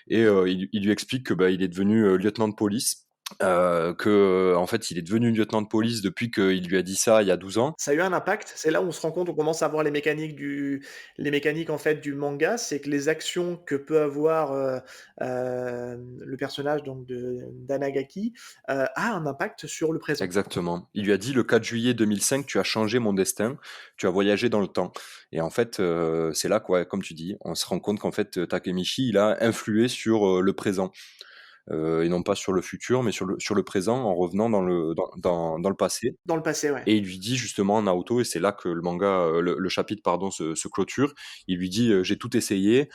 Speaker 2: et il lui explique que, il est devenu, lieutenant de police, que, en fait, il est devenu lieutenant de police depuis qu'il lui a dit ça il y a 12 ans.
Speaker 1: ça a eu un impact. C'est là où on se rend compte, on commence à voir les mécaniques en fait du manga, c'est que les actions que peut avoir, le personnage donc de d'Anagaki, a un impact sur le présent.
Speaker 2: Exactement. Il lui a dit: «Le 4 juillet 2005, tu as changé mon destin, tu as voyagé dans le temps» et en fait, c'est là quoi, comme tu dis, on se rend compte qu'en fait, Takemichi, il a influé sur, le présent, et non pas sur le futur, mais sur le présent en revenant dans le passé
Speaker 1: Dans le passé, ouais.
Speaker 2: et il lui dit justement Naoto et c'est là que le manga, le chapitre pardon se clôture. Il lui dit, «J'ai tout essayé,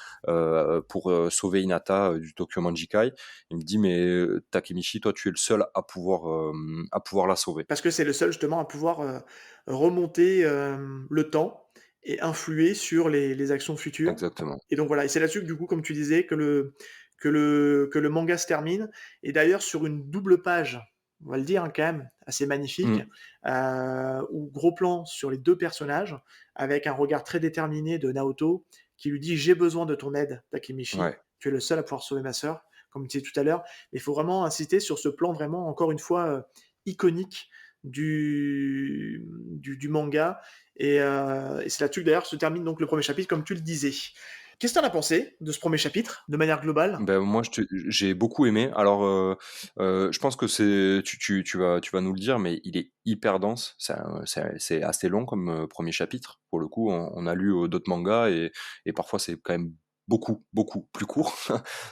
Speaker 2: pour, sauver Hinata, du Tokyo Manjikai». Il me dit: «Mais, Takemichi, toi tu es le seul à pouvoir la sauver».
Speaker 1: Parce que c'est le seul justement à pouvoir, remonter, le temps et influer sur les actions futures
Speaker 2: Exactement.
Speaker 1: et donc voilà et c'est là-dessus que du coup, comme tu disais, que le manga se termine et d'ailleurs sur une double page, on va le dire, hein, quand même, assez magnifique,
Speaker 2: Mmh.
Speaker 1: où gros plan sur les 2 personnages avec un regard très déterminé de Naoto qui lui dit: «J'ai besoin de ton aide, Takemichi.
Speaker 2: Ouais.
Speaker 1: Tu es le seul à pouvoir sauver ma sœur», comme tu disais tout à l'heure. Il faut vraiment insister sur ce plan vraiment, encore une fois, iconique du manga et c'est là-dessus que d'ailleurs se termine donc le premier chapitre comme tu le disais. Qu'est-ce que tu en as pensé de ce premier chapitre, de manière globale?
Speaker 2: Ben moi, j'ai beaucoup aimé. Alors, je pense que tu vas nous le dire, mais il est hyper dense. C'est assez long comme, 1er chapitre. Pour le coup, on a lu, d'autres mangas et parfois c'est quand même beaucoup, beaucoup plus court.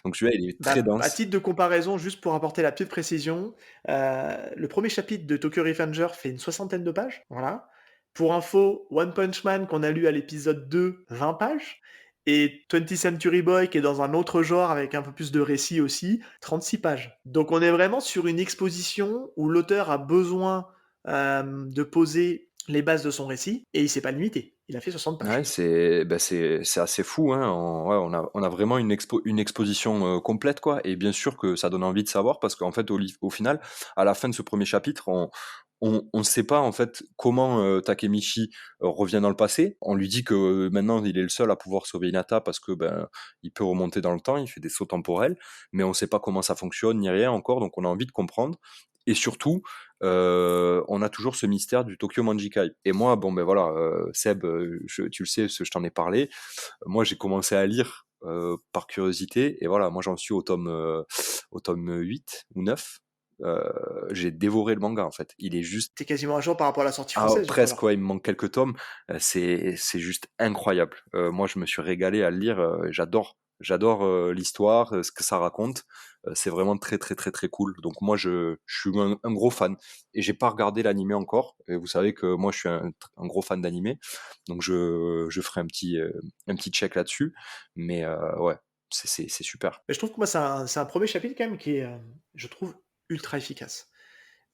Speaker 2: Donc celui-là, il est très
Speaker 1: Bah, à
Speaker 2: dense.
Speaker 1: titre de comparaison, juste pour apporter la petite précision, le premier chapitre de Tokyo Revenger fait une soixantaine de pages, voilà. Pour info, One Punch Man qu'on a lu à l'épisode 2, 20 pages et 20th Century Boy qui est dans un autre genre avec un peu plus de récit aussi, 36 pages. Donc on est vraiment sur une exposition où l'auteur a besoin, de poser les bases de son récit et il s'est pas limité. Il a fait 60
Speaker 2: Ouais,
Speaker 1: pages.
Speaker 2: c'est assez fou, hein. Ouais, on a vraiment une exposition, complète, quoi, et bien sûr que ça donne envie de savoir parce qu'en fait, au final, à la fin de ce premier chapitre, on sait pas, en fait, comment, Takemichi, revient dans le passé. On lui dit que, maintenant, il est le seul à pouvoir sauver Hinata parce que, ben, il peut remonter dans le temps, il fait des sauts temporels, mais on sait pas comment ça fonctionne ni rien encore, donc on a envie de comprendre et surtout, on a toujours ce mystère du Tokyo Manjikai et moi, bon, ben, voilà, Seb, tu le sais parce que je t'en ai parlé. Moi, j'ai commencé à lire, par curiosité et voilà, moi, j'en suis au tome 8 ou 9. Heu, j'ai dévoré le manga, en fait. Il est juste
Speaker 1: Tu quasiment à jour par rapport à la sortie
Speaker 2: ah,
Speaker 1: française du coup
Speaker 2: presque,
Speaker 1: alors?
Speaker 2: ouais, il me manque quelques tomes. C'est juste incroyable. Moi, je me suis régalé à le lire, j'adore, l'histoire, ce que ça raconte. C'est vraiment très, très, très, très cool. Donc moi, je suis un gros fan et j'ai pas regardé l'animé encore et vous savez que moi, je suis un gros fan d'animé, donc je ferai un petit check là-dessus, mais ouais, c'est super.
Speaker 1: Mais je trouve que moi, c'est un 1er chapitre quand même qui est, je trouve ultra efficace.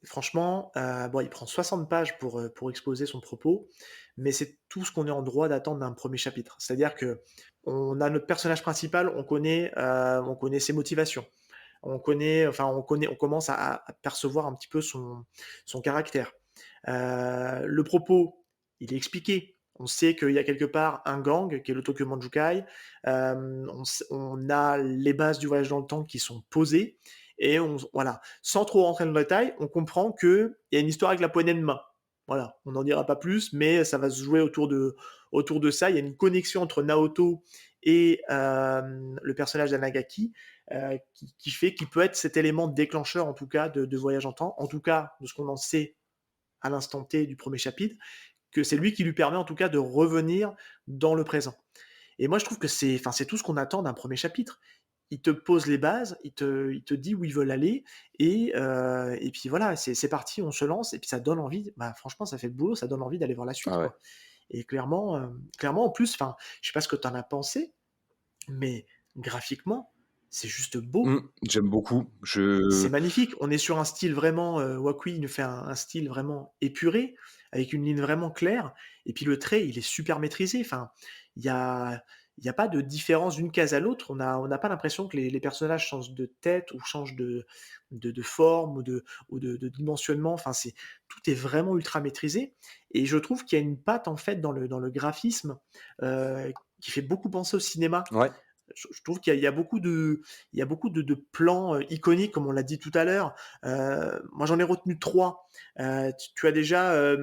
Speaker 1: Franchement, bon, il prend 60 pages pour exposer son propos, mais c'est tout ce qu'on est en droit d'attendre d'un premier chapitre. C'est-à-dire que on a notre personnage principal, on connaît ses motivations, on commence à percevoir un petit peu son caractère. Le propos, il est expliqué. On sait qu'il y a quelque part un gang qui est le Tokyo Manjukai. On a les bases du voyage dans le temps qui sont posées et voilà, sans trop rentrer dans le détail, on comprend qu'il y a une histoire avec la poignée de main. Voilà, on n'en dira pas plus, mais ça va se jouer autour de ça. Il y a une connexion entre Naoto et le personnage d'Anagaki qui fait qu'il peut être cet élément déclencheur, en tout cas, de voyage en temps, en tout cas, de ce qu'on en sait à l'instant T du premier chapitre, que c'est lui qui lui permet en tout cas de revenir dans le présent. Et moi je trouve que c'est tout ce qu'on attend d'un premier chapitre. Il te pose les bases, il te dit où ils veulent aller, et puis voilà, c'est parti, on se lance, et puis ça donne envie, bah, franchement ça fait le boulot, ça donne envie d'aller voir la suite,
Speaker 2: Ah ouais.
Speaker 1: quoi. Et clairement en plus, enfin, je sais pas ce que tu en as pensé, mais graphiquement, c'est juste beau.
Speaker 2: Mmh, j'aime beaucoup.
Speaker 1: C'est magnifique. On est sur un style vraiment, Wakui il nous fait un style vraiment épuré, avec une ligne vraiment claire et puis le trait, il est super maîtrisé. Enfin, il y a pas de différence d'une case à l'autre. On n'a pas l'impression que les personnages changent de tête ou changent de forme ou de dimensionnement. Enfin, tout est vraiment ultra maîtrisé et je trouve qu'il y a une patte, en fait, dans le graphisme, qui fait beaucoup penser au cinéma.
Speaker 2: Ouais.
Speaker 1: Je trouve qu'il y a beaucoup de plans, iconiques comme on l'a dit tout à l'heure. Moi j'en ai retenu 3. Tu as déjà,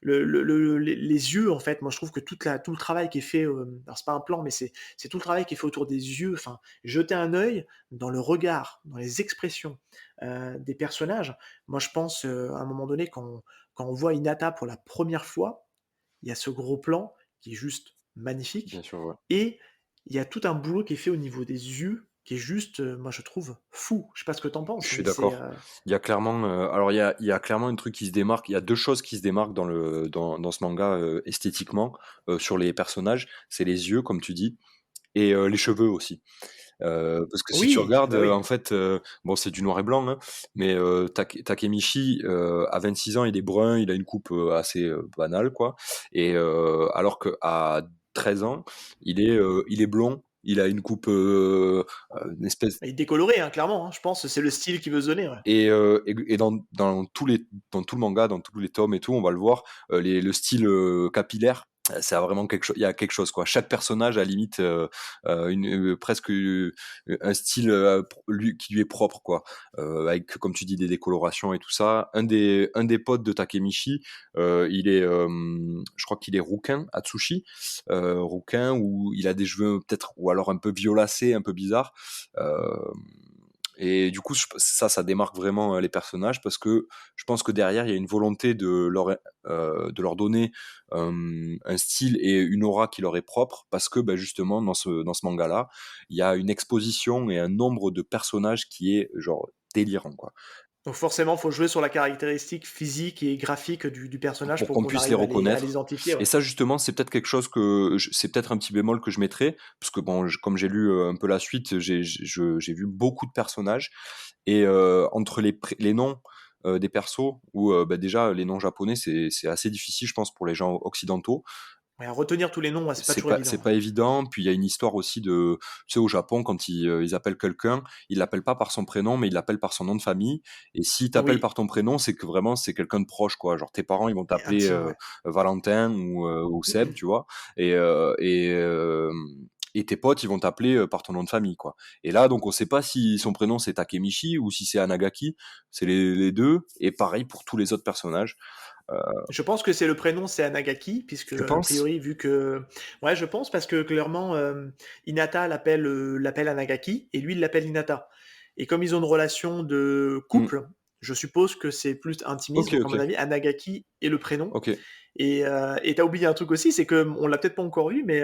Speaker 1: les yeux en fait. Moi je trouve que tout le travail qui est fait, alors c'est pas un plan, mais c'est tout le travail qui est fait autour des yeux, enfin, jeter un œil dans le regard, dans les expressions, des personnages. Moi je pense, à un moment donné quand on voit Hinata pour la première fois, il y a ce gros plan qui est juste
Speaker 2: Bien
Speaker 1: magnifique
Speaker 2: sûr, ouais.
Speaker 1: et il y a tout un boulot qui est fait au niveau des yeux, qui est juste, moi je trouve fou. Je sais pas ce que tu en
Speaker 2: Je
Speaker 1: penses,
Speaker 2: suis
Speaker 1: mais c'est,
Speaker 2: d'accord. Il y a clairement, alors il y a clairement un truc qui se démarque. Il y a 2 choses qui se démarquent dans ce manga, esthétiquement, sur les personnages. C'est les yeux, comme tu dis, et les cheveux aussi. Parce que si tu
Speaker 1: oui,
Speaker 2: regardes,
Speaker 1: bah oui.
Speaker 2: en fait, bon, c'est du noir et blanc, hein, mais Takemichi, à 26 ans, il est brun, il a une coupe, assez, banale, quoi, et alors qu'à 13 ans, il est blond, il a une coupe, une espèce.
Speaker 1: Il est décoloré, hein, clairement, hein. Je pense que c'est le style qu'il veut se donner, ouais.
Speaker 2: Et dans tout le manga, dans tous les tomes et tout, on va le voir, le style, capillaire. Ça a vraiment il y a quelque chose, quoi. Chaque personnage a limite, presque, un style, qui lui est propre, quoi. Avec, comme tu dis, des décolorations et tout ça. Un des potes de Takemichi, je crois qu'il est rouquin, Atsushi, rouquin, où il a des cheveux peut-être, ou alors un peu violacés, un peu bizarres. Et du coup, ça démarque vraiment, les personnages, parce que je pense que derrière, il y a une volonté de leur donner, un style et une aura qui leur est propre, parce que, bah, justement, dans ce manga-là, il y a une exposition et un nombre de personnages qui est genre délirant, quoi.
Speaker 1: Donc forcément, il faut jouer sur la caractéristique physique et graphique du personnage
Speaker 2: Pour
Speaker 1: pour
Speaker 2: qu'on
Speaker 1: qu'on
Speaker 2: puisse les
Speaker 1: arrive à les
Speaker 2: reconnaître.
Speaker 1: identifier,
Speaker 2: Et
Speaker 1: ouais.
Speaker 2: ça, justement, c'est peut-être quelque chose c'est peut-être un petit bémol que je mettrais, parce que bon, comme j'ai lu, un peu la suite, j'ai vu beaucoup de personnages, et entre les noms, des persos, où, bah, déjà les noms japonais, c'est assez difficile, je pense, pour les gens occidentaux.
Speaker 1: Ouais, retenir tous les noms, ouais, c'est pas
Speaker 2: C'est
Speaker 1: toujours
Speaker 2: pas
Speaker 1: évident,
Speaker 2: c'est
Speaker 1: ouais.
Speaker 2: pas évident. Puis il y a une histoire aussi tu sais, au Japon, quand ils appellent quelqu'un, ils l'appellent pas par son prénom, mais ils l'appellent par son nom de famille. Et s'ils t'appellent
Speaker 1: Oui,
Speaker 2: par ton prénom, c'est que vraiment c'est quelqu'un de proche, quoi. Genre tes parents, ils vont
Speaker 1: et
Speaker 2: t'appeler,
Speaker 1: intime, ouais.
Speaker 2: Valentin, ou Seb, tu vois. Et tes potes, ils vont t'appeler, par ton nom de famille, quoi. Et là, donc on sait pas si son prénom c'est Takemichi ou si c'est Anagaki. C'est les deux. Et pareil pour tous les autres personnages. Euh,
Speaker 1: Je pense que c'est le prénom, c'est Anagaki, puisque
Speaker 2: tu
Speaker 1: a
Speaker 2: penses?
Speaker 1: priori, vu que, ouais, je pense parce que clairement, Hinata l'appelle Anagaki et lui il l'appelle Hinata. Et comme ils ont une relation de
Speaker 2: Hmm.
Speaker 1: couple, je suppose que c'est plus intimiste.
Speaker 2: Ok,
Speaker 1: Donc à
Speaker 2: ok,
Speaker 1: mon avis, Anagaki est le prénom.
Speaker 2: ok.
Speaker 1: Et t'as oublié un truc aussi, c'est que on l'a peut-être pas encore vu, mais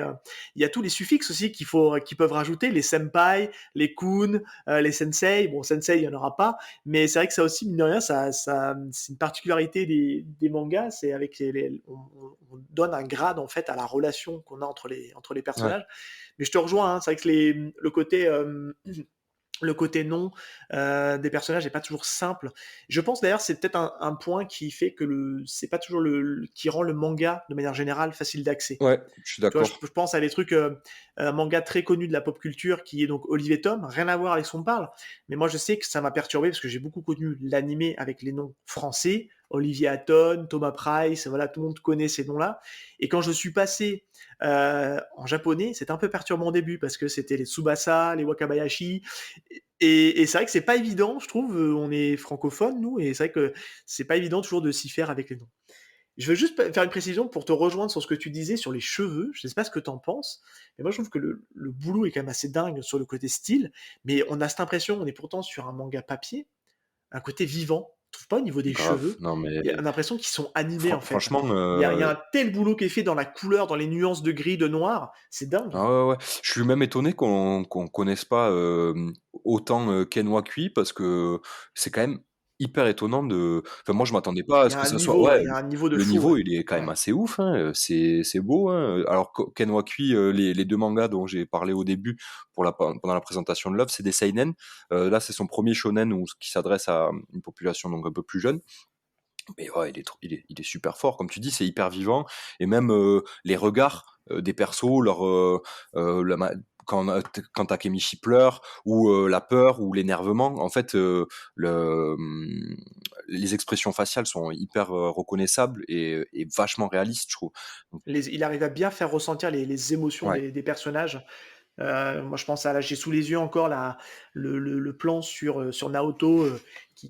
Speaker 1: il y a tous les suffixes aussi qu'ils peuvent rajouter, les senpai, les kun, les sensei. Bon, sensei, il y en aura pas, mais c'est vrai que ça aussi, mine de rien, c'est une particularité des mangas, c'est avec on donne un grade en fait à la relation qu'on a entre les
Speaker 2: Ouais.
Speaker 1: personnages. Mais je te rejoins, hein, c'est vrai que le côté nom des personnages n'est pas toujours simple. Je pense d'ailleurs c'est peut-être un point qui fait que c'est pas toujours qui rend le manga de manière générale facile d'accès.
Speaker 2: Ouais, je suis
Speaker 1: Tu vois, je,
Speaker 2: d'accord.
Speaker 1: je pense à des trucs, un manga très connu de la pop culture qui est donc Olivier Tom, rien à voir avec son parle, mais moi je sais que ça m'a perturbé parce que j'ai beaucoup connu l'animé avec les noms français, Olivier Hatton, Thomas Price, voilà, tout le monde connaît ces noms-là. Et quand je suis passé en japonais, c'était un peu perturbant au début parce que c'était les Tsubasa, les Wakabayashi, et c'est vrai que c'est pas évident, je trouve, on est francophone nous, et c'est vrai que c'est pas évident toujours de s'y faire avec les noms. Je veux juste faire une précision pour te rejoindre sur ce que tu disais sur les cheveux. Je sais pas ce que tu en penses, mais moi je trouve que le boulot est quand même assez dingue sur le côté style, mais on a cette impression, on est pourtant sur un manga papier, un côté vivant. Tu trouves pas au niveau des
Speaker 2: Grave.
Speaker 1: cheveux?
Speaker 2: Non, mais
Speaker 1: Il y a l'impression qu'ils sont animés en fait.
Speaker 2: franchement,
Speaker 1: Il y a un tel boulot qui est fait dans la couleur, dans les nuances de gris, de noir, c'est dingue.
Speaker 2: ah ouais, ouais. Je suis même étonné qu'on connaisse pas, autant, Ken Wakui, parce que c'est quand même hyper étonnant enfin, moi, je m'attendais pas à
Speaker 1: Il y
Speaker 2: ce
Speaker 1: a
Speaker 2: que
Speaker 1: un
Speaker 2: ça soit,
Speaker 1: niveau,
Speaker 2: ouais,
Speaker 1: ouais, il y a un niveau de
Speaker 2: le
Speaker 1: fou, ouais.
Speaker 2: niveau, il est quand même
Speaker 1: Ouais.
Speaker 2: assez ouf, hein, c'est beau, hein. Alors Ken Wakui, les 2 mangas dont j'ai parlé au début pendant la présentation de l'œuvre, c'est des seinen. Là, c'est son premier shonen, qui s'adresse à une population donc un peu plus jeune. Mais ouais, il est super fort, comme tu dis, c'est hyper vivant. Et même, les regards, des persos, la ma quand Takemichi pleure, ou la peur, ou l'énervement, en fait, les expressions faciales sont hyper, reconnaissables, et vachement réalistes, je trouve. Donc
Speaker 1: Il arrive à bien faire ressentir les émotions
Speaker 2: ouais,
Speaker 1: des personnages. Moi, je pense à là, j'ai sous les yeux encore le plan sur Naoto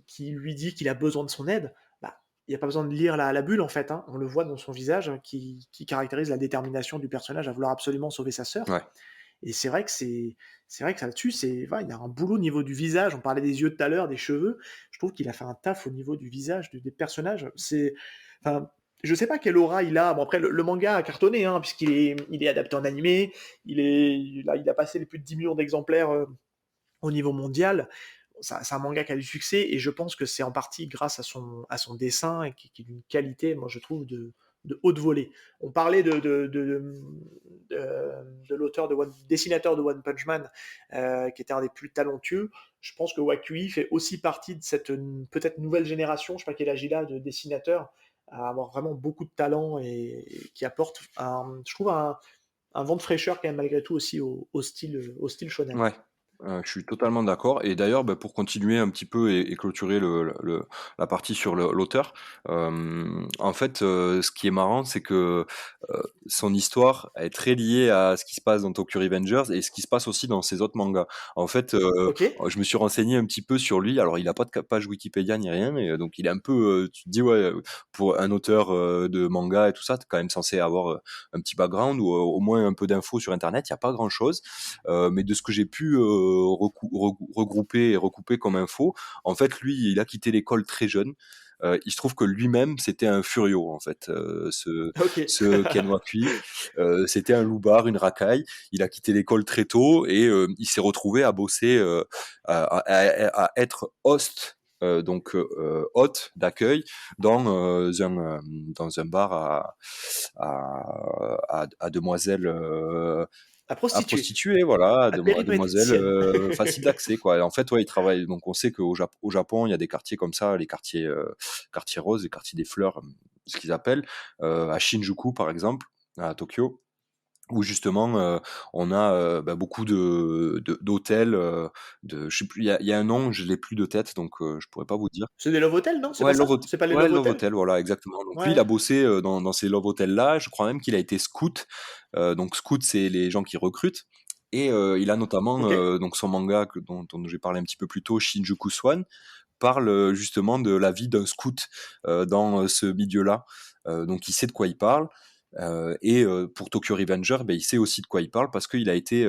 Speaker 1: qui lui dit qu'il a besoin de son aide. Bah, il n'y a pas besoin de lire la bulle en fait, hein. On le voit dans son visage qui caractérise la détermination du personnage à vouloir absolument sauver sa sœur.
Speaker 2: ouais.
Speaker 1: Et c'est vrai que ça là-dessus, il y a un boulot au niveau du visage. On parlait des yeux tout à l'heure, des cheveux. Je trouve qu'il a fait un taf au niveau du visage des personnages. Enfin, je sais pas quelle aura il a. Bon, après, le manga a cartonné, hein, il est adapté en animé. Il a passé les plus de 10 millions d'exemplaires au niveau mondial. C'est un manga qui a du succès, et je pense que c'est en partie grâce à son dessin, et qui est d'une qualité, moi je trouve, de haute volée. On parlait de l'auteur dessinateur de One Punch Man, qui était un des plus talentueux. Je pense que Wakui fait aussi partie de cette peut-être nouvelle génération, je sais pas quel âge il a, de dessinateurs, à avoir vraiment beaucoup de talent, et qui apporte, je trouve, un vent de fraîcheur quand même malgré tout aussi au style shonen.
Speaker 2: Ouais. Je suis totalement d'accord et d'ailleurs, bah, pour continuer un petit peu et clôturer la partie sur l'auteur, en fait, ce qui est marrant, c'est que, son histoire est très liée à ce qui se passe dans Tokyo Revengers et ce qui se passe aussi dans ses autres mangas. En fait,
Speaker 1: OK,
Speaker 2: je me suis renseigné un petit peu sur lui. Alors il a pas de page Wikipédia ni rien et donc il est un peu, tu te dis: «Ouais, pour un auteur, de manga et tout ça, tu es quand même censé avoir, un petit background ou au moins un peu d'infos sur internet». Il y a pas grand chose. Mais de ce que j'ai pu regrouper et recouper comme info, en fait, lui, il a quitté l'école très jeune. Il se trouve que lui-même, c'était un furio, en fait,
Speaker 1: OK.
Speaker 2: ce Ken Wakui. C'était un loupard, une racaille. Il a quitté l'école très tôt et il s'est retrouvé à bosser, à être host, donc hôte d'accueil dans un bar à demoiselles
Speaker 1: À
Speaker 2: à
Speaker 1: prostituer,
Speaker 2: prostituées, voilà, à demoiselles,
Speaker 1: péripatéticienne.
Speaker 2: faciles d'accès, quoi. Et en fait, ouais, ils travaillent. Donc, on sait au Japon, il y a des quartiers comme ça, les quartiers roses, les quartiers des fleurs, ce qu'ils appellent, à Shinjuku, par exemple, à Tokyo, où justement, on a bah, beaucoup d'hôtels, je sais plus, il y a un nom, je l'ai plus de tête, donc je pourrais pas vous dire.
Speaker 1: C'est des Love Hotels, non? C'est pas
Speaker 2: Ouais,
Speaker 1: ça? C'est pas les
Speaker 2: Ouais,
Speaker 1: Love
Speaker 2: Love
Speaker 1: Hotels?
Speaker 2: Hotel, voilà, exactement. Donc lui, il
Speaker 1: Ouais,
Speaker 2: a bossé, dans ces Love Hotels-là. Je crois même qu'il a été scout. Donc scout, c'est les gens qui recrutent et il a notamment,
Speaker 1: OK.
Speaker 2: donc son manga dont j'ai parlé un petit peu plus tôt, Shinjuku Swan, parle, justement de la vie d'un scout, dans, ce milieu-là. Donc il sait de quoi il parle, et pour Tokyo Revenger, beh, il sait aussi de quoi il parle parce qu'il a été,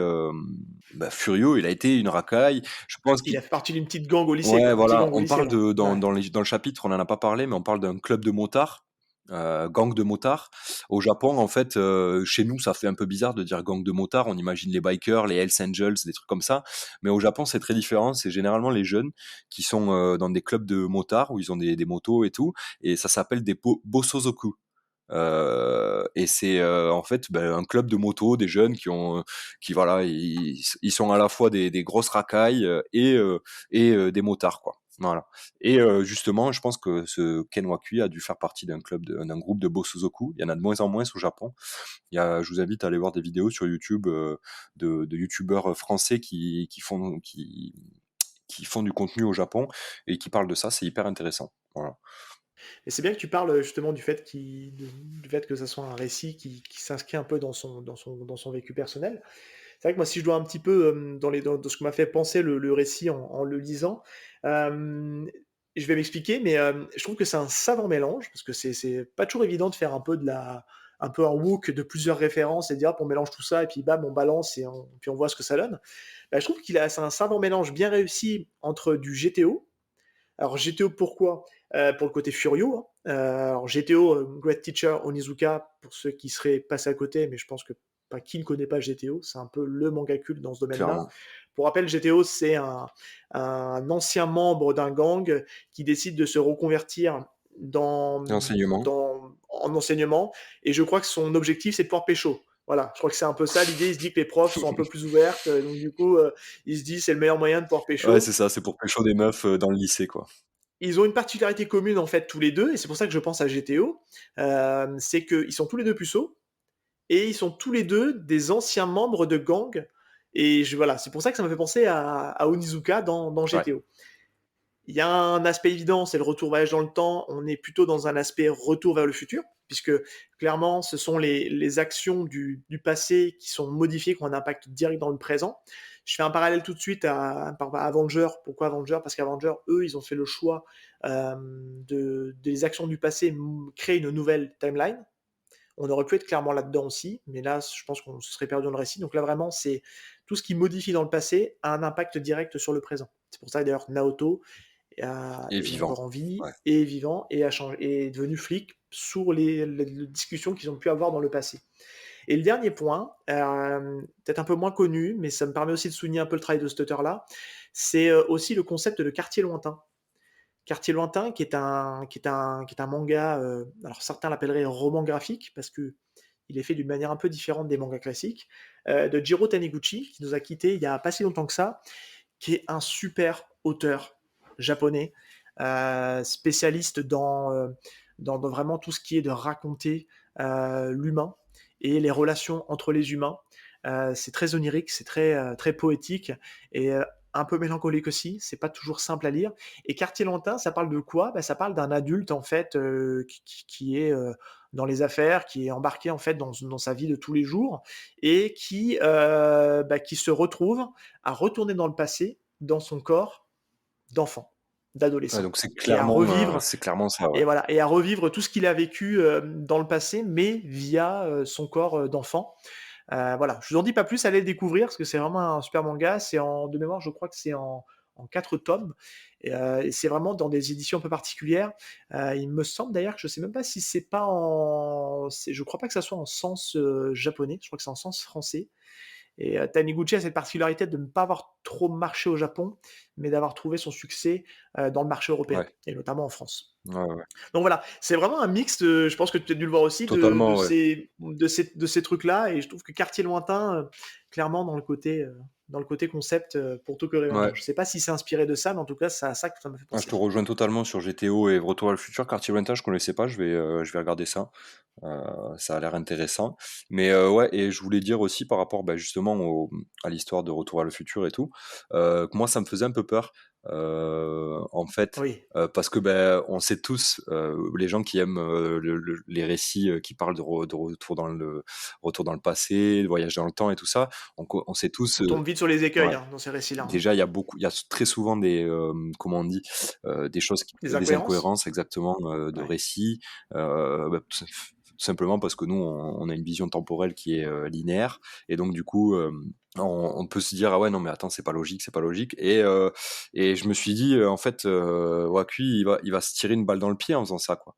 Speaker 2: bah, furieux, il a été une racaille. Je pense
Speaker 1: Il
Speaker 2: qu'il
Speaker 1: a fait partie d'une petite gang au lycée,
Speaker 2: Ouais,
Speaker 1: quoi, un petit
Speaker 2: voilà,
Speaker 1: gang au
Speaker 2: on
Speaker 1: lycée,
Speaker 2: parle
Speaker 1: ouais.
Speaker 2: de
Speaker 1: Ouais.
Speaker 2: dans le chapitre, on en a pas parlé, mais on parle d'un club de motards, gang de motards. Au Japon, en fait, chez nous, ça fait un peu bizarre de dire gang de motards. On imagine les bikers, les Hells Angels, des trucs comme ça. Mais au Japon, c'est très différent. C'est généralement les jeunes qui sont, dans des clubs de motards où ils ont des motos et tout, et ça s'appelle des bosozoku. Et c'est, en fait, un club de moto, des jeunes qui voilà, ils sont à la fois des grosses racailles, et des motards, quoi. Voilà. Et justement, je pense que ce Ken Wakui a dû faire partie d'un groupe de Bosozoku. Il y en a de moins en moins au Japon. Je vous invite à aller voir des vidéos sur YouTube, de youtubeurs français qui font du contenu au Japon et qui parlent de ça. C'est hyper intéressant. Voilà.
Speaker 1: Et c'est bien que tu parles, justement du fait que ça soit un récit qui s'inscrit un peu dans son vécu personnel. C'est vrai que moi, si je dois un petit peu, dans ce que m'a fait penser le récit en le lisant, hem, je vais m'expliquer, mais je trouve que c'est un savant mélange parce que c'est pas toujours évident de faire un peu un wook de plusieurs références et de dire: «Hop, on mélange tout ça et puis bam, on balance et on voit ce que ça donne». Bah, je trouve c'est un savant mélange bien réussi entre du GTO. Alors GTO pourquoi? Pour le côté Furio, hein. Alors GTO, Great Teacher Onizuka, pour ceux qui seraient passés à côté, mais je pense que pas qui ne connaît pas GTO? C'est un peu le manga culte dans ce domaine-là.
Speaker 2: Clairement.
Speaker 1: Pour rappel, GTO, c'est un ancien membre d'un gang qui décide de se reconvertir
Speaker 2: L'enseignement.
Speaker 1: en enseignement et je crois que son objectif, c'est de pouvoir pécho. Voilà, je crois que c'est un peu ça l'idée. Il se dit que les profs sont un peu plus ouvertes, donc du coup, il se dit: «C'est le meilleur moyen de pouvoir
Speaker 2: Ouais,
Speaker 1: pécho».
Speaker 2: c'est ça, c'est pour pécho des meufs, dans le lycée, quoi.
Speaker 1: Ils ont une particularité commune, en fait, tous les 2, et c'est pour ça que je pense à GTO, c'est qu'ils sont tous les 2 puceaux et ils sont tous les 2 des anciens membres de gangs et voilà, c'est pour ça que ça m'a fait penser à Onizuka dans
Speaker 2: Ouais,
Speaker 1: GTO. Il y a un aspect évident, c'est le retour voyage dans le temps. On est plutôt dans un aspect retour vers le futur, puisque clairement, ce sont les actions du passé qui sont modifiées, qui ont un impact direct dans le présent. Je fais un parallèle tout de suite à Avenger. Pourquoi Avenger? Parce qu'Avenger, eux, ils ont fait le choix des actions du passé, créer une nouvelle timeline. On aurait pu être clairement là-dedans aussi, mais là, je pense qu'on se serait perdu dans le récit. Donc là, vraiment, c'est tout ce qui modifie dans le passé a un impact direct sur le présent. C'est pour ça que d'ailleurs, Naoto
Speaker 2: et
Speaker 1: est
Speaker 2: vivant.
Speaker 1: encore en vie,
Speaker 2: Ouais.
Speaker 1: est vivant et est devenu flic sur les discussions qu'ils ont pu avoir dans le passé. Et le dernier point, peut-être un peu moins connu, mais ça me permet aussi de souligner un peu le travail de cet auteur-là, c'est aussi le concept de quartier lointain. Quartier lointain qui est un manga, alors certains l'appelleraient roman graphique parce que il est fait d'une manière un peu différente des mangas classiques, de Jiro Taniguchi qui nous a quittés il y a pas si longtemps que ça, qui est un super auteur japonais, spécialiste dans vraiment tout ce qui est de raconter, l'humain et les relations entre les humains. C'est très onirique, c'est très poétique et un peu mélancolique aussi. C'est pas toujours simple à lire et Quartier Lointain, ça parle de quoi? Bah, ça parle d'un adulte en fait, qui est, dans les affaires, qui est embarqué en fait dans sa vie de tous les jours et qui se retrouve à retourner dans le passé, dans son corps d'enfant,
Speaker 2: Ouais,
Speaker 1: d'adolescent
Speaker 2: donc
Speaker 1: et à revivre
Speaker 2: c'est clairement ça, ouais.
Speaker 1: et voilà et à revivre tout ce qu'il a vécu, dans le passé, mais via, son corps, d'enfant. Voilà, je vous en dis pas plus, allez le découvrir parce que c'est vraiment un super manga. C'est de mémoire, je crois que c'est en 4 tomes et c'est vraiment dans des éditions un peu particulières. Il me semble d'ailleurs que je sais même pas si c'est pas je crois pas que ça soit en sens, japonais, je crois que c'est en sens français et Taniguchi a cette particularité de ne pas avoir trop marché au Japon, mais d'avoir trouvé son succès, dans le marché européen
Speaker 2: Ouais,
Speaker 1: et notamment en France.
Speaker 2: ouais, ouais.
Speaker 1: Donc voilà, c'est vraiment un mix je pense que tu as dû le voir aussi
Speaker 2: Totalement, ouais.
Speaker 1: de ces trucs-là et je trouve que Quartier Lointain, clairement dans le côté concept, pour Tokyo Revenger.
Speaker 2: Ouais.
Speaker 1: Je sais pas si c'est inspiré de ça, mais en tout cas, ça que ça m'a fait
Speaker 2: Ah, je
Speaker 1: penser.
Speaker 2: te rejoins totalement sur GTO et Retour vers le futur. Quartier Lointain, je connaissais pas, je vais regarder ça. Ça a l'air intéressant. Mais ouais, et je voulais dire aussi par rapport, bah, justement à l'histoire de Retour vers le futur et tout, que moi ça me faisait un peu peur. En fait,
Speaker 1: Oui,
Speaker 2: parce que ben on sait tous, les gens qui aiment les récits qui parlent de retour dans le passé, de voyage dans le temps et tout ça, on sait tous,
Speaker 1: on tombe vite sur les écueils,
Speaker 2: ouais.
Speaker 1: hein, dans ces récits-là, hein.
Speaker 2: Déjà, il y a très souvent comment on dit, des choses,
Speaker 1: Des
Speaker 2: des
Speaker 1: incohérences?
Speaker 2: incohérences exactement de
Speaker 1: Ouais.
Speaker 2: récits, bah, tout simplement parce que nous, on a une vision temporelle qui est linéaire, et donc du coup, on peut se dire ah ouais non mais attends c'est pas logique, c'est pas logique, et je me suis dit en fait Wakui il va se tirer une balle dans le pied en faisant ça quoi.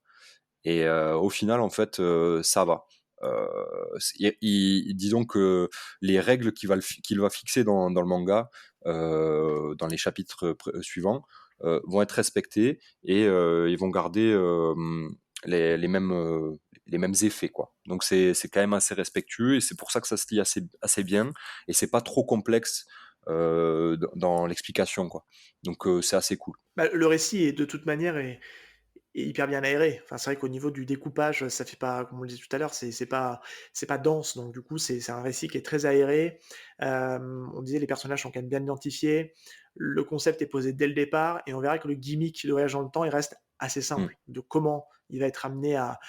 Speaker 2: Et au final, en fait, ça va. Disons que les règles qu'il va fixer dans le manga, dans les chapitres suivants, vont être respectées et ils vont garder les mêmes effets, quoi. Donc c'est quand même assez respectueux et c'est pour ça que ça se lit assez bien et c'est pas trop complexe dans l'explication, quoi. Donc c'est assez cool.
Speaker 1: Bah, le récit est de toute manière est hyper bien aéré. Enfin, c'est vrai qu'au niveau du découpage, ça fait pas comme on le disait tout à l'heure, c'est pas dense, donc du coup, c'est un récit qui est très aéré. On disait les personnages sont quand même bien identifiés. Le concept est posé dès le départ et on verra que le gimmick de voyage dans le temps, il reste assez
Speaker 2: Mm.
Speaker 1: simple, de comment il va être amené à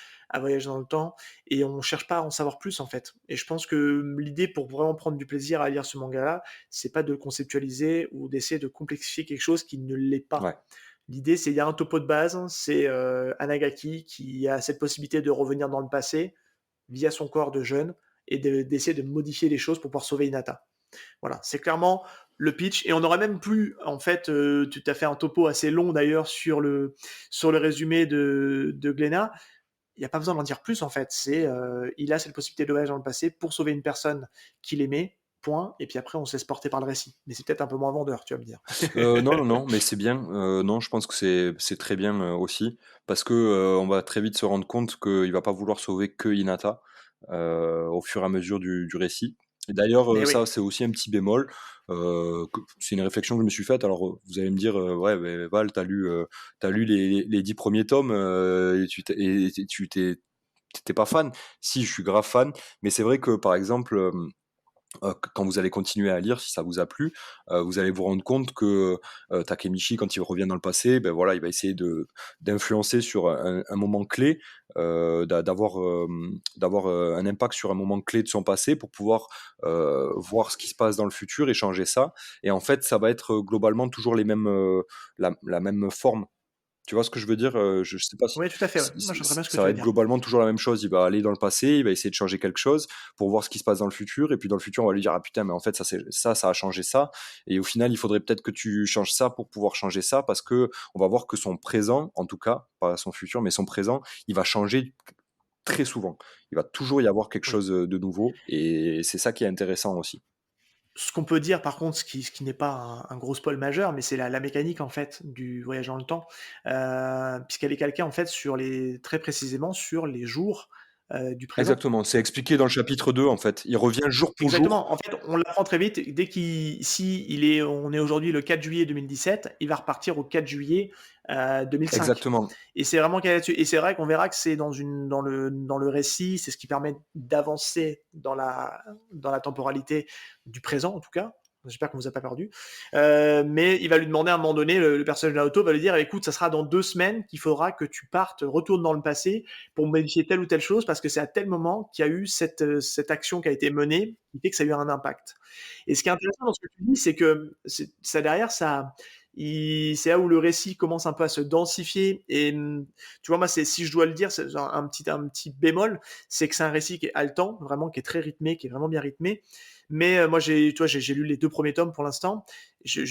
Speaker 1: voyager dans le temps et on cherche pas à en savoir plus, en fait. Et je pense que l'idée pour vraiment prendre du plaisir à lire ce manga-là, c'est pas de le conceptualiser ou d'essayer de complexifier quelque chose qui ne l'est
Speaker 2: Ouais.
Speaker 1: pas. L'idée, c'est il y a un topo de base, c'est, Anagaki qui a cette possibilité de revenir dans le passé, via son corps de jeune et d'essayer de modifier les choses pour pouvoir sauver Hinata. Voilà, c'est clairement le pitch et on aurait même pu en fait, tu as fait un topo assez long d'ailleurs sur le résumé de Glénat. Il y a pas besoin d'en dire plus en fait, il a cette possibilité de voyage dans le passé pour sauver une personne qu'il aimait, point et puis après on se laisse porter par le récit. Mais c'est peut-être un peu moins vendeur, tu vas me dire.
Speaker 2: Non, non, non, mais c'est bien. Non, je pense que c'est très bien, aussi, parce que, on va très vite se rendre compte qu'il va pas vouloir sauver que Hinata, au fur et à mesure du récit. Et d'ailleurs,
Speaker 1: Mais oui,
Speaker 2: ça, c'est aussi un petit bémol, que c'est une réflexion que je me suis faite. Alors, vous allez me dire, «Ouais, beh, Val, tu lu les 10 premiers tomes, et tu t'es pas fan». Si, je suis grave fan, mais c'est vrai que, par exemple, quand vous allez continuer à lire, si ça vous a plu, vous allez vous rendre compte que Takemichi, quand il revient dans le passé, ben voilà, il va essayer d'influencer sur un moment clé, d'avoir un impact sur un moment clé de son passé pour pouvoir voir ce qui se passe dans le futur et changer ça. Et en fait, ça va être globalement toujours la même forme. Tu vois ce que je veux dire? Je sais pas si
Speaker 1: oui tout à fait, ouais. Moi je vois très bien ce que
Speaker 2: ça
Speaker 1: tu
Speaker 2: va
Speaker 1: veux
Speaker 2: être
Speaker 1: dire.
Speaker 2: globalement toujours la même chose. Il va aller dans le passé, il va essayer de changer quelque chose pour voir ce qui se passe dans le futur, et puis dans le futur, on va lui dire: «Ah putain, mais en fait ça a changé ça, et au final, il faudrait peut-être que tu changes ça pour pouvoir changer ça», parce que on va voir que son présent, en tout cas, pas son futur, mais son présent, il va changer très souvent. Il va toujours y avoir quelque
Speaker 1: Oui.
Speaker 2: chose, de nouveau, et c'est ça qui est intéressant aussi.
Speaker 1: Ce qu'on peut dire par contre, ce qui n'est pas un gros spoil majeur, mais c'est la mécanique en fait du voyage dans le temps, puisqu'elle est calquée en fait très précisément sur les jours, du présent.
Speaker 2: Exactement, c'est expliqué dans le chapitre 2 en fait. Il revient jour pour jour.
Speaker 1: Exactement. En fait, on l'apprend très vite. Dès qu'il si il est on est aujourd'hui le 4 juillet 2017, il va repartir au 4 juillet, 2005
Speaker 2: Exactement,
Speaker 1: et c'est vraiment calé là-dessus et c'est vrai qu'on verra que c'est dans le récit, c'est ce qui permet d'avancer dans la temporalité du présent, en tout cas. J'espère qu'on vous a pas perdu. Mais il va lui demander à un moment donné, le personnage de Naruto va lui dire: «Écoute, ça sera dans 2 semaines qu'il faudra que tu partes, retourne dans le passé pour modifier telle ou telle chose parce que c'est à tel moment qu'il y a eu cette action qui a été menée, qui fait que ça a eu un impact». Et ce qui est intéressant dans ce que tu dis, c'est que ça derrière, c'est là où le récit commence un peu à se densifier. Et tu vois, moi, si je dois le dire, c'est genre un petit bémol, c'est que c'est un récit qui est haletant, vraiment, qui est très rythmé, qui est vraiment bien rythmé. Mais moi, tu vois, j'ai lu les 2 premiers tomes pour l'instant.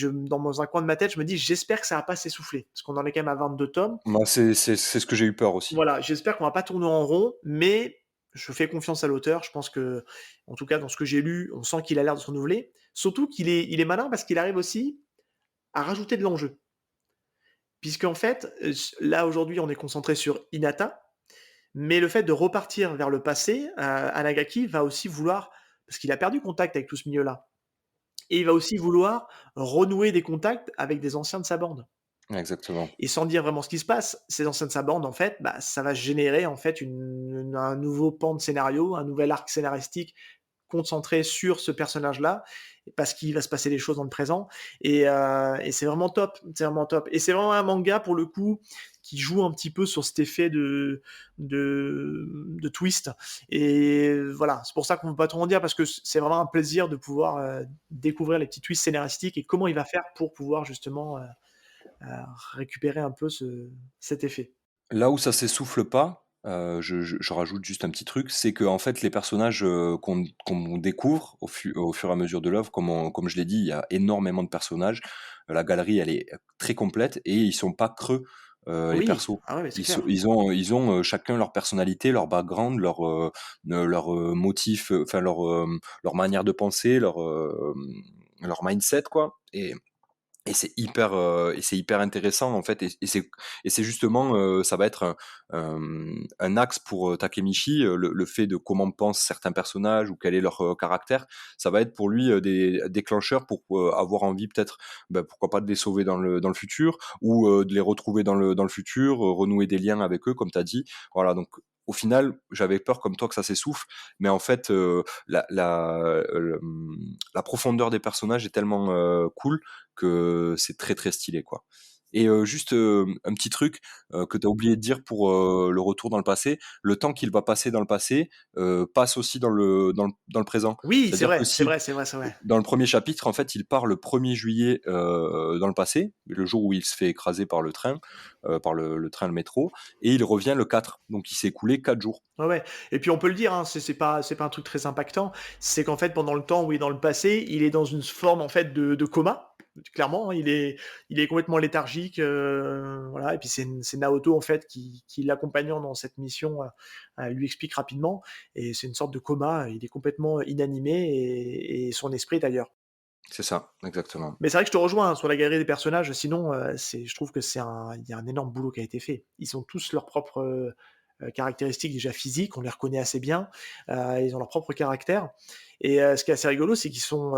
Speaker 1: Dans un coin de ma tête, je me dis, j'espère que ça va pas s'essouffler, parce qu'on en est quand même à 22 tomes.
Speaker 2: moi c'est ce que j'ai eu peur aussi.
Speaker 1: Voilà, j'espère qu'on va pas tourner en rond, mais je fais confiance à l'auteur. Je pense que, en tout cas, dans ce que j'ai lu, on sent qu'il a l'air de se renouveler. Surtout qu'il est malin parce qu'il arrive aussi à rajouter de l'enjeu. Puisqu'en fait, là, aujourd'hui, on est concentré sur Hinata, mais le fait de repartir vers le passé, Anagaki va aussi vouloir, parce qu'il a perdu contact avec tout ce milieu-là, et il va aussi vouloir renouer des contacts avec des anciens de sa bande.
Speaker 2: Exactement.
Speaker 1: Et sans dire vraiment ce qui se passe, ces anciens de sa bande, en fait, bah, ça va générer en fait un nouveau pan de scénario, un nouvel arc scénaristique concentré sur ce personnage-là, parce qu'il va se passer des choses dans le présent. Et c'est vraiment top, c'est vraiment top. Et c'est vraiment un manga pour le coup qui joue un petit peu sur cet effet de twist. Et voilà, c'est pour ça qu'on ne peut pas trop en dire, parce que c'est vraiment un plaisir de pouvoir découvrir les petits twists scénaristiques et comment il va faire pour pouvoir justement récupérer un peu cet effet.
Speaker 2: Là où ça s'essouffle pas, je rajoute juste un petit truc, c'est qu'en fait les personnages, qu'on découvre au fur et à mesure de l'œuvre, comme je l'ai dit, il y a énormément de personnages. La galerie elle est, très complète et ils sont pas creux, les
Speaker 1: Oui,
Speaker 2: persos.
Speaker 1: ah ouais, mais c'est clair.
Speaker 2: Ils ont, chacun leur personnalité, leur background, motif, enfin leur manière de penser, leur mindset quoi et c'est hyper intéressant en fait et c'est justement, ça va être un axe pour, Takemichi, le fait de comment pensent certains personnages ou quel est leur, caractère. Ça va être pour lui, des déclencheurs pour, avoir envie peut-être, bah, pourquoi pas de les sauver dans le futur ou, de les retrouver dans le futur, renouer des liens avec eux comme tu as dit. Voilà donc au final, j'avais peur comme toi que ça s'essouffle, mais en fait, la profondeur des personnages est tellement, cool que c'est très, très stylé, quoi. Et juste, un petit truc, que tu as oublié de dire pour, le retour dans le passé. Le temps qu'il va passer dans le passé, passe aussi dans le présent.
Speaker 1: Oui, c'est
Speaker 2: C'est-à-dire que
Speaker 1: vrai, c'est
Speaker 2: si
Speaker 1: vrai, c'est vrai, c'est vrai.
Speaker 2: dans le premier chapitre, en fait, il part le 1er juillet, dans le passé, le jour où il se fait écraser par le train, par le train, le métro et il revient le 4. Donc il s'est écoulé 4 jours.
Speaker 1: Ouais, ouais. Et puis on peut le dire, hein, c'est pas un truc très impactant. C'est qu'en fait, pendant le temps où il est dans le passé, il est dans une forme en fait de coma. Clairement, hein, il est complètement léthargique, voilà. Et puis c'est Naoto en fait qui l'accompagnant dans cette mission lui explique rapidement. Et c'est une sorte de coma. Il est complètement inanimé et son esprit d'ailleurs.
Speaker 2: C'est ça, exactement.
Speaker 1: Mais c'est vrai que je te rejoins, hein, sur la galerie des personnages, sinon, je trouve que il y a un énorme boulot qui a été fait. Ils ont tous leurs propres, caractéristiques déjà physiques, on les reconnaît assez bien, ils ont leur propre caractère et ce qui est assez rigolo, c'est qu'ils sont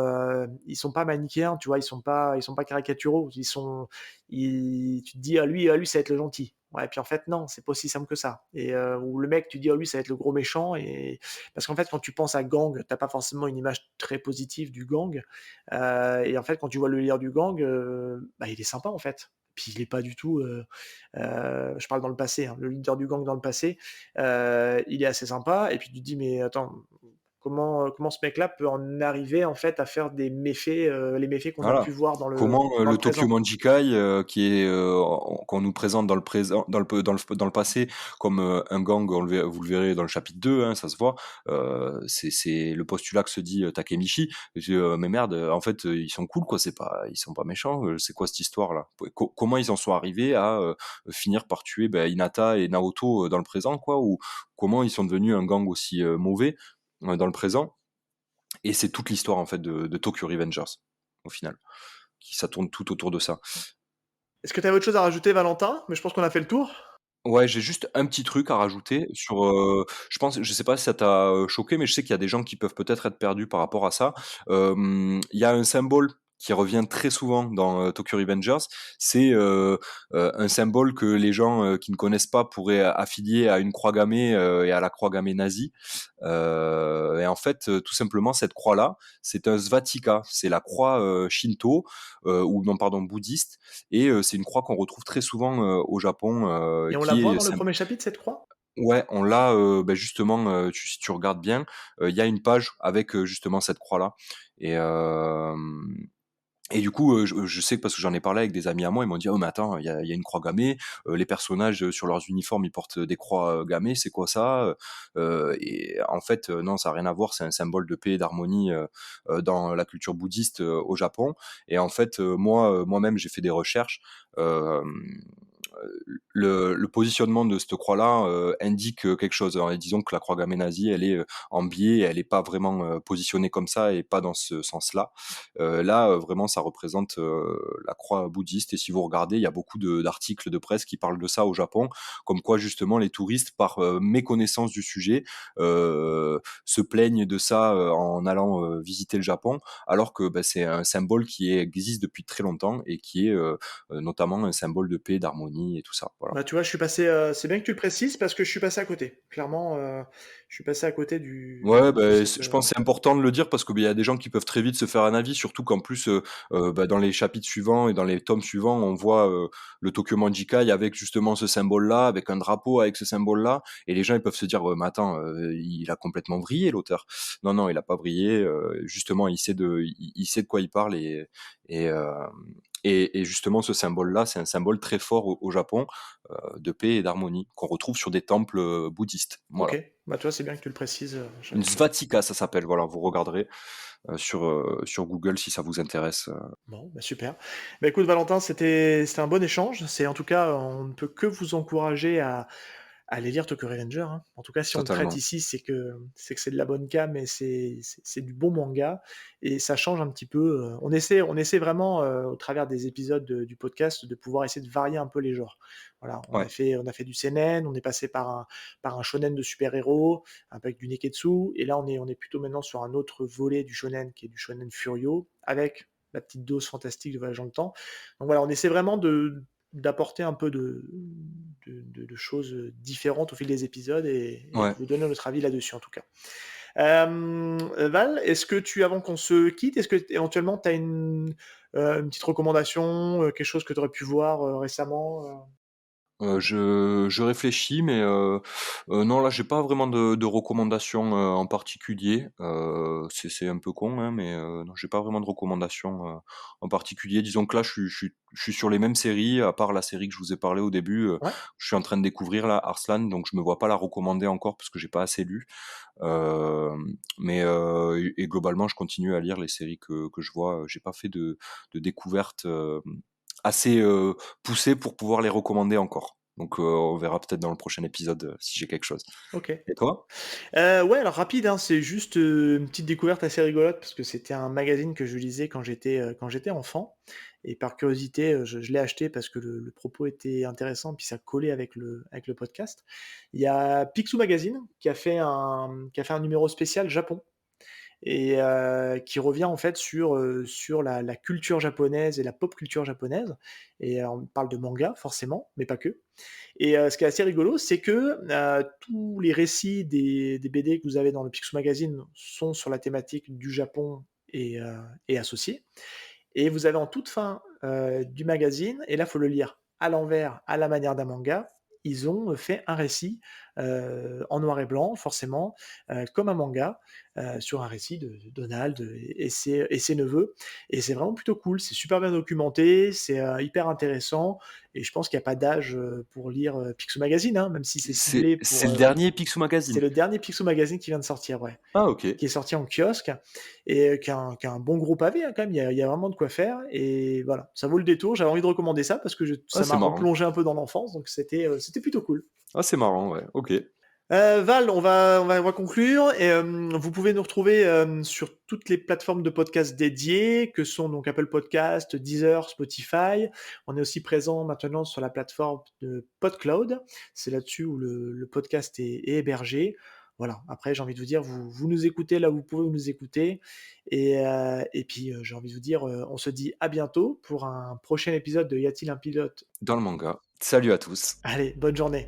Speaker 1: pas manichéens, tu vois? Ils sont pas caricaturaux, tu te dis: «Ah lui, ça va être le gentil». Ouais, puis en fait non, c'est pas aussi simple que ça et ou le mec, tu dis: «Ah lui, ça va être le gros méchant» et parce qu'en fait, quand tu penses à gang, tu pas forcément une image très positive du gang. Et en fait, quand tu vois le leader du gang, bah, il est sympa, en fait. Puis il est pas du tout, je parle dans le passé, hein, le leader du gang dans le passé, il est assez sympa et puis tu te dis: «Mais attends, comment ce mec-là peut en arriver, en fait, à faire des méfaits, les méfaits qu'on a pu
Speaker 2: Voilà.
Speaker 1: voir dans le
Speaker 2: Comment,
Speaker 1: dans
Speaker 2: le
Speaker 1: le
Speaker 2: Tokyo
Speaker 1: présent?»
Speaker 2: Manjikai, qui est, qu'on nous présente dans le présent dans le passé comme, un gang, vous le verrez dans le chapitre 2, hein, ça se voit, c'est le postulat que se dit, Takemichi. «Mais merde, en fait, ils sont cool quoi, ils sont pas méchants, c'est quoi cette histoire-là?» Comment ils en sont arrivés à, finir par tuer, bah, Hinata et Naoto, dans le présent quoi? Ou comment ils sont devenus un gang aussi, mauvais, dans le présent? Et c'est toute l'histoire en fait de Tokyo Revengers, au final. Ça tourne tout autour de ça.
Speaker 1: Est-ce que tu avais autre chose à rajouter, Valentin? Mais je pense qu'on a fait le tour.
Speaker 2: Ouais, j'ai juste un petit truc à rajouter sur, je sais pas si ça t'a, choqué, mais je sais qu'il y a des gens qui peuvent peut-être être perdus par rapport à ça. Il y a un symbole qui revient très souvent dans, Tokyo Revengers, c'est, un symbole que les gens, qui ne connaissent pas pourraient affilier à une croix gammée, et à la croix gammée nazie. Et en fait, tout simplement cette croix-là, c'est un svatika, c'est la croix, shinto, ou non pardon, bouddhiste, et c'est une croix qu'on retrouve très souvent, au Japon,
Speaker 1: Et on la
Speaker 2: qui
Speaker 1: voit
Speaker 2: est
Speaker 1: dans le
Speaker 2: sym
Speaker 1: premier chapitre, cette croix?
Speaker 2: ouais, on l'a, justement, si tu regardes bien, il y a une page avec, justement cette croix-là, et du coup, je sais que parce que j'en ai parlé avec des amis à moi, ils m'ont dit: «Oh mais attends, il y a une croix gammée, les personnages, sur leurs uniformes, ils portent des croix, gammées, c'est quoi ça?» Et en fait, non, ça a rien à voir, c'est un symbole de paix et d'harmonie, dans la culture bouddhiste, au Japon, et en fait, moi-même, j'ai fait des recherches, hem, le positionnement de cette croix-là, indique, quelque chose. Alors disons que la croix gammée nazie, elle est, en biais, elle est pas vraiment, positionnée comme ça et pas dans ce sens-là. Là, vraiment, ça représente, la croix bouddhiste, et si vous regardez, il y a beaucoup d'articles de presse qui parlent de ça au Japon, comme quoi justement les touristes, par, méconnaissance du sujet, se plaignent de ça, en allant, visiter le Japon, alors que, bah, c'est un symbole qui existe depuis très longtemps et qui est, notamment un symbole de paix, d'harmonie et tout ça, voilà.
Speaker 1: Bah, tu vois, je suis passé, c'est bien que tu le précises parce que je suis passé à côté. Clairement, je suis passé à côté
Speaker 2: Ouais,
Speaker 1: de
Speaker 2: beh,
Speaker 1: cette,
Speaker 2: je pense que c'est important de le dire parce que, beh, il y a des gens qui peuvent très vite se faire un avis, surtout qu'en plus, bah, dans les chapitres suivants et dans les tomes suivants, on voit, le Tokyo Manjikai avec justement ce symbole-là, avec un drapeau avec ce symbole-là, et les gens, ils peuvent se dire: «Mais attends, il a complètement vrillé l'auteur». Non, non, il a pas vrillé, justement, il sait de quoi il parle, et hem justement ce symbole-là, c'est un symbole très fort au Japon, de paix et d'harmonie, qu'on retrouve sur des temples, bouddhistes.
Speaker 1: OK,
Speaker 2: Voilà.
Speaker 1: bah, tu vois, c'est bien que tu le précises,
Speaker 2: Une
Speaker 1: j'avais
Speaker 2: svatika, ça s'appelle, voilà, vous regarderez, sur Google si ça vous intéresse.
Speaker 1: bon, bah, super. Bah, écoute Valentin, c'était un bon échange. C'est en tout cas, on ne peut que vous encourager à aller lire Tokyo Revenger, hein. En tout cas, si on le traite
Speaker 2: Totalement.
Speaker 1: ici, c'est de la bonne came et c'est du bon manga et ça change un petit peu, on essaie vraiment, au travers des épisodes du podcast, de pouvoir essayer de varier un peu les genres. Voilà,
Speaker 2: Ouais,
Speaker 1: on a fait du seinen, on est passé par un shonen de super-héros, avec du neketsu et là, on est plutôt maintenant sur un autre volet du shonen, qui est du shonen furio, avec la petite dose fantastique de voyage dans le temps. Donc voilà, on essaie vraiment d'apporter un peu de choses différentes au fil des épisodes et de
Speaker 2: ouais.
Speaker 1: vous donner notre avis là-dessus en tout cas. Val, est-ce que avant qu'on se quitte, est-ce que éventuellement tu as une petite recommandation, quelque chose que tu aurais pu voir récemment
Speaker 2: Je réfléchis, mais non, là, j'ai pas vraiment de recommandations, en particulier. C'est un peu con, hein, mais non, j'ai pas vraiment de recommandations, en particulier. Disons que là, je suis sur les mêmes séries, à part la série que je vous ai parlé au début,
Speaker 1: Ouais.
Speaker 2: je suis en train de découvrir là, Arslan, donc je me vois pas la recommander encore parce que j'ai pas assez lu. Mais et globalement, je continue à lire les séries que je vois. J'ai pas fait de découvertes, assez, poussées pour pouvoir les recommander encore. Donc on verra peut-être dans le prochain épisode, si j'ai quelque chose.
Speaker 1: OK.
Speaker 2: Et toi?
Speaker 1: Ouais, alors rapide, hein, c'est juste, une petite découverte assez rigolote parce que c'était un magazine que je lisais quand j'étais enfant et par curiosité, je l'ai acheté parce que le propos était intéressant puis ça collait avec le podcast. Il y a Picsou Magazine qui a fait un numéro spécial Japon et qui revient en fait sur la culture japonaise et la pop culture japonaise et on parle de manga forcément, mais pas que. Et ce qui est assez rigolo, c'est que, tous les récits des BD que vous avez dans le Picsou Magazine sont sur la thématique du Japon et associés. Et vous avez en toute fin, du magazine et là, il faut le lire à l'envers, à la manière d'un manga. Ils ont, fait un récit, en noir et blanc forcément, comme un manga, sur un récit de Donald et ses neveux et c'est vraiment plutôt cool. C'est super bien documenté, c'est, hyper intéressant et je pense qu'il y a pas d'âge, pour lire, Picsou Magazine, hein, même si c'est
Speaker 2: C'est
Speaker 1: ciblé
Speaker 2: c'est
Speaker 1: pour,
Speaker 2: le dernier Picsou
Speaker 1: c'est
Speaker 2: Magazine?
Speaker 1: le dernier Picsou Magazine qui vient de sortir, ouais.
Speaker 2: Ah OK.
Speaker 1: Qui est sorti en kiosque et qui a un bon gros pavé, hein, quand même. Il y a vraiment de quoi faire et voilà, ça vaut le détour. J'avais envie de recommander ça parce que
Speaker 2: Ah
Speaker 1: ça
Speaker 2: c'est
Speaker 1: m'a
Speaker 2: marrant.
Speaker 1: replongé un peu dans l'enfance, donc c'était plutôt cool.
Speaker 2: Ah c'est marrant, ouais, OK.
Speaker 1: Val, on va conclure et vous pouvez nous retrouver, sur toutes les plateformes de podcasts dédiées que sont donc Apple Podcasts, Deezer, Spotify. On est aussi présent maintenant sur la plateforme de PodCloud. C'est là-dessus où le podcast est hébergé. Voilà, après j'ai envie de vous dire, vous nous écoutez là où vous pouvez nous écouter et puis, j'ai envie de vous dire, on se dit à bientôt pour un prochain épisode de Y a-t-il un pilote?
Speaker 2: Dans le manga. Salut à tous.
Speaker 1: Allez, bonne journée.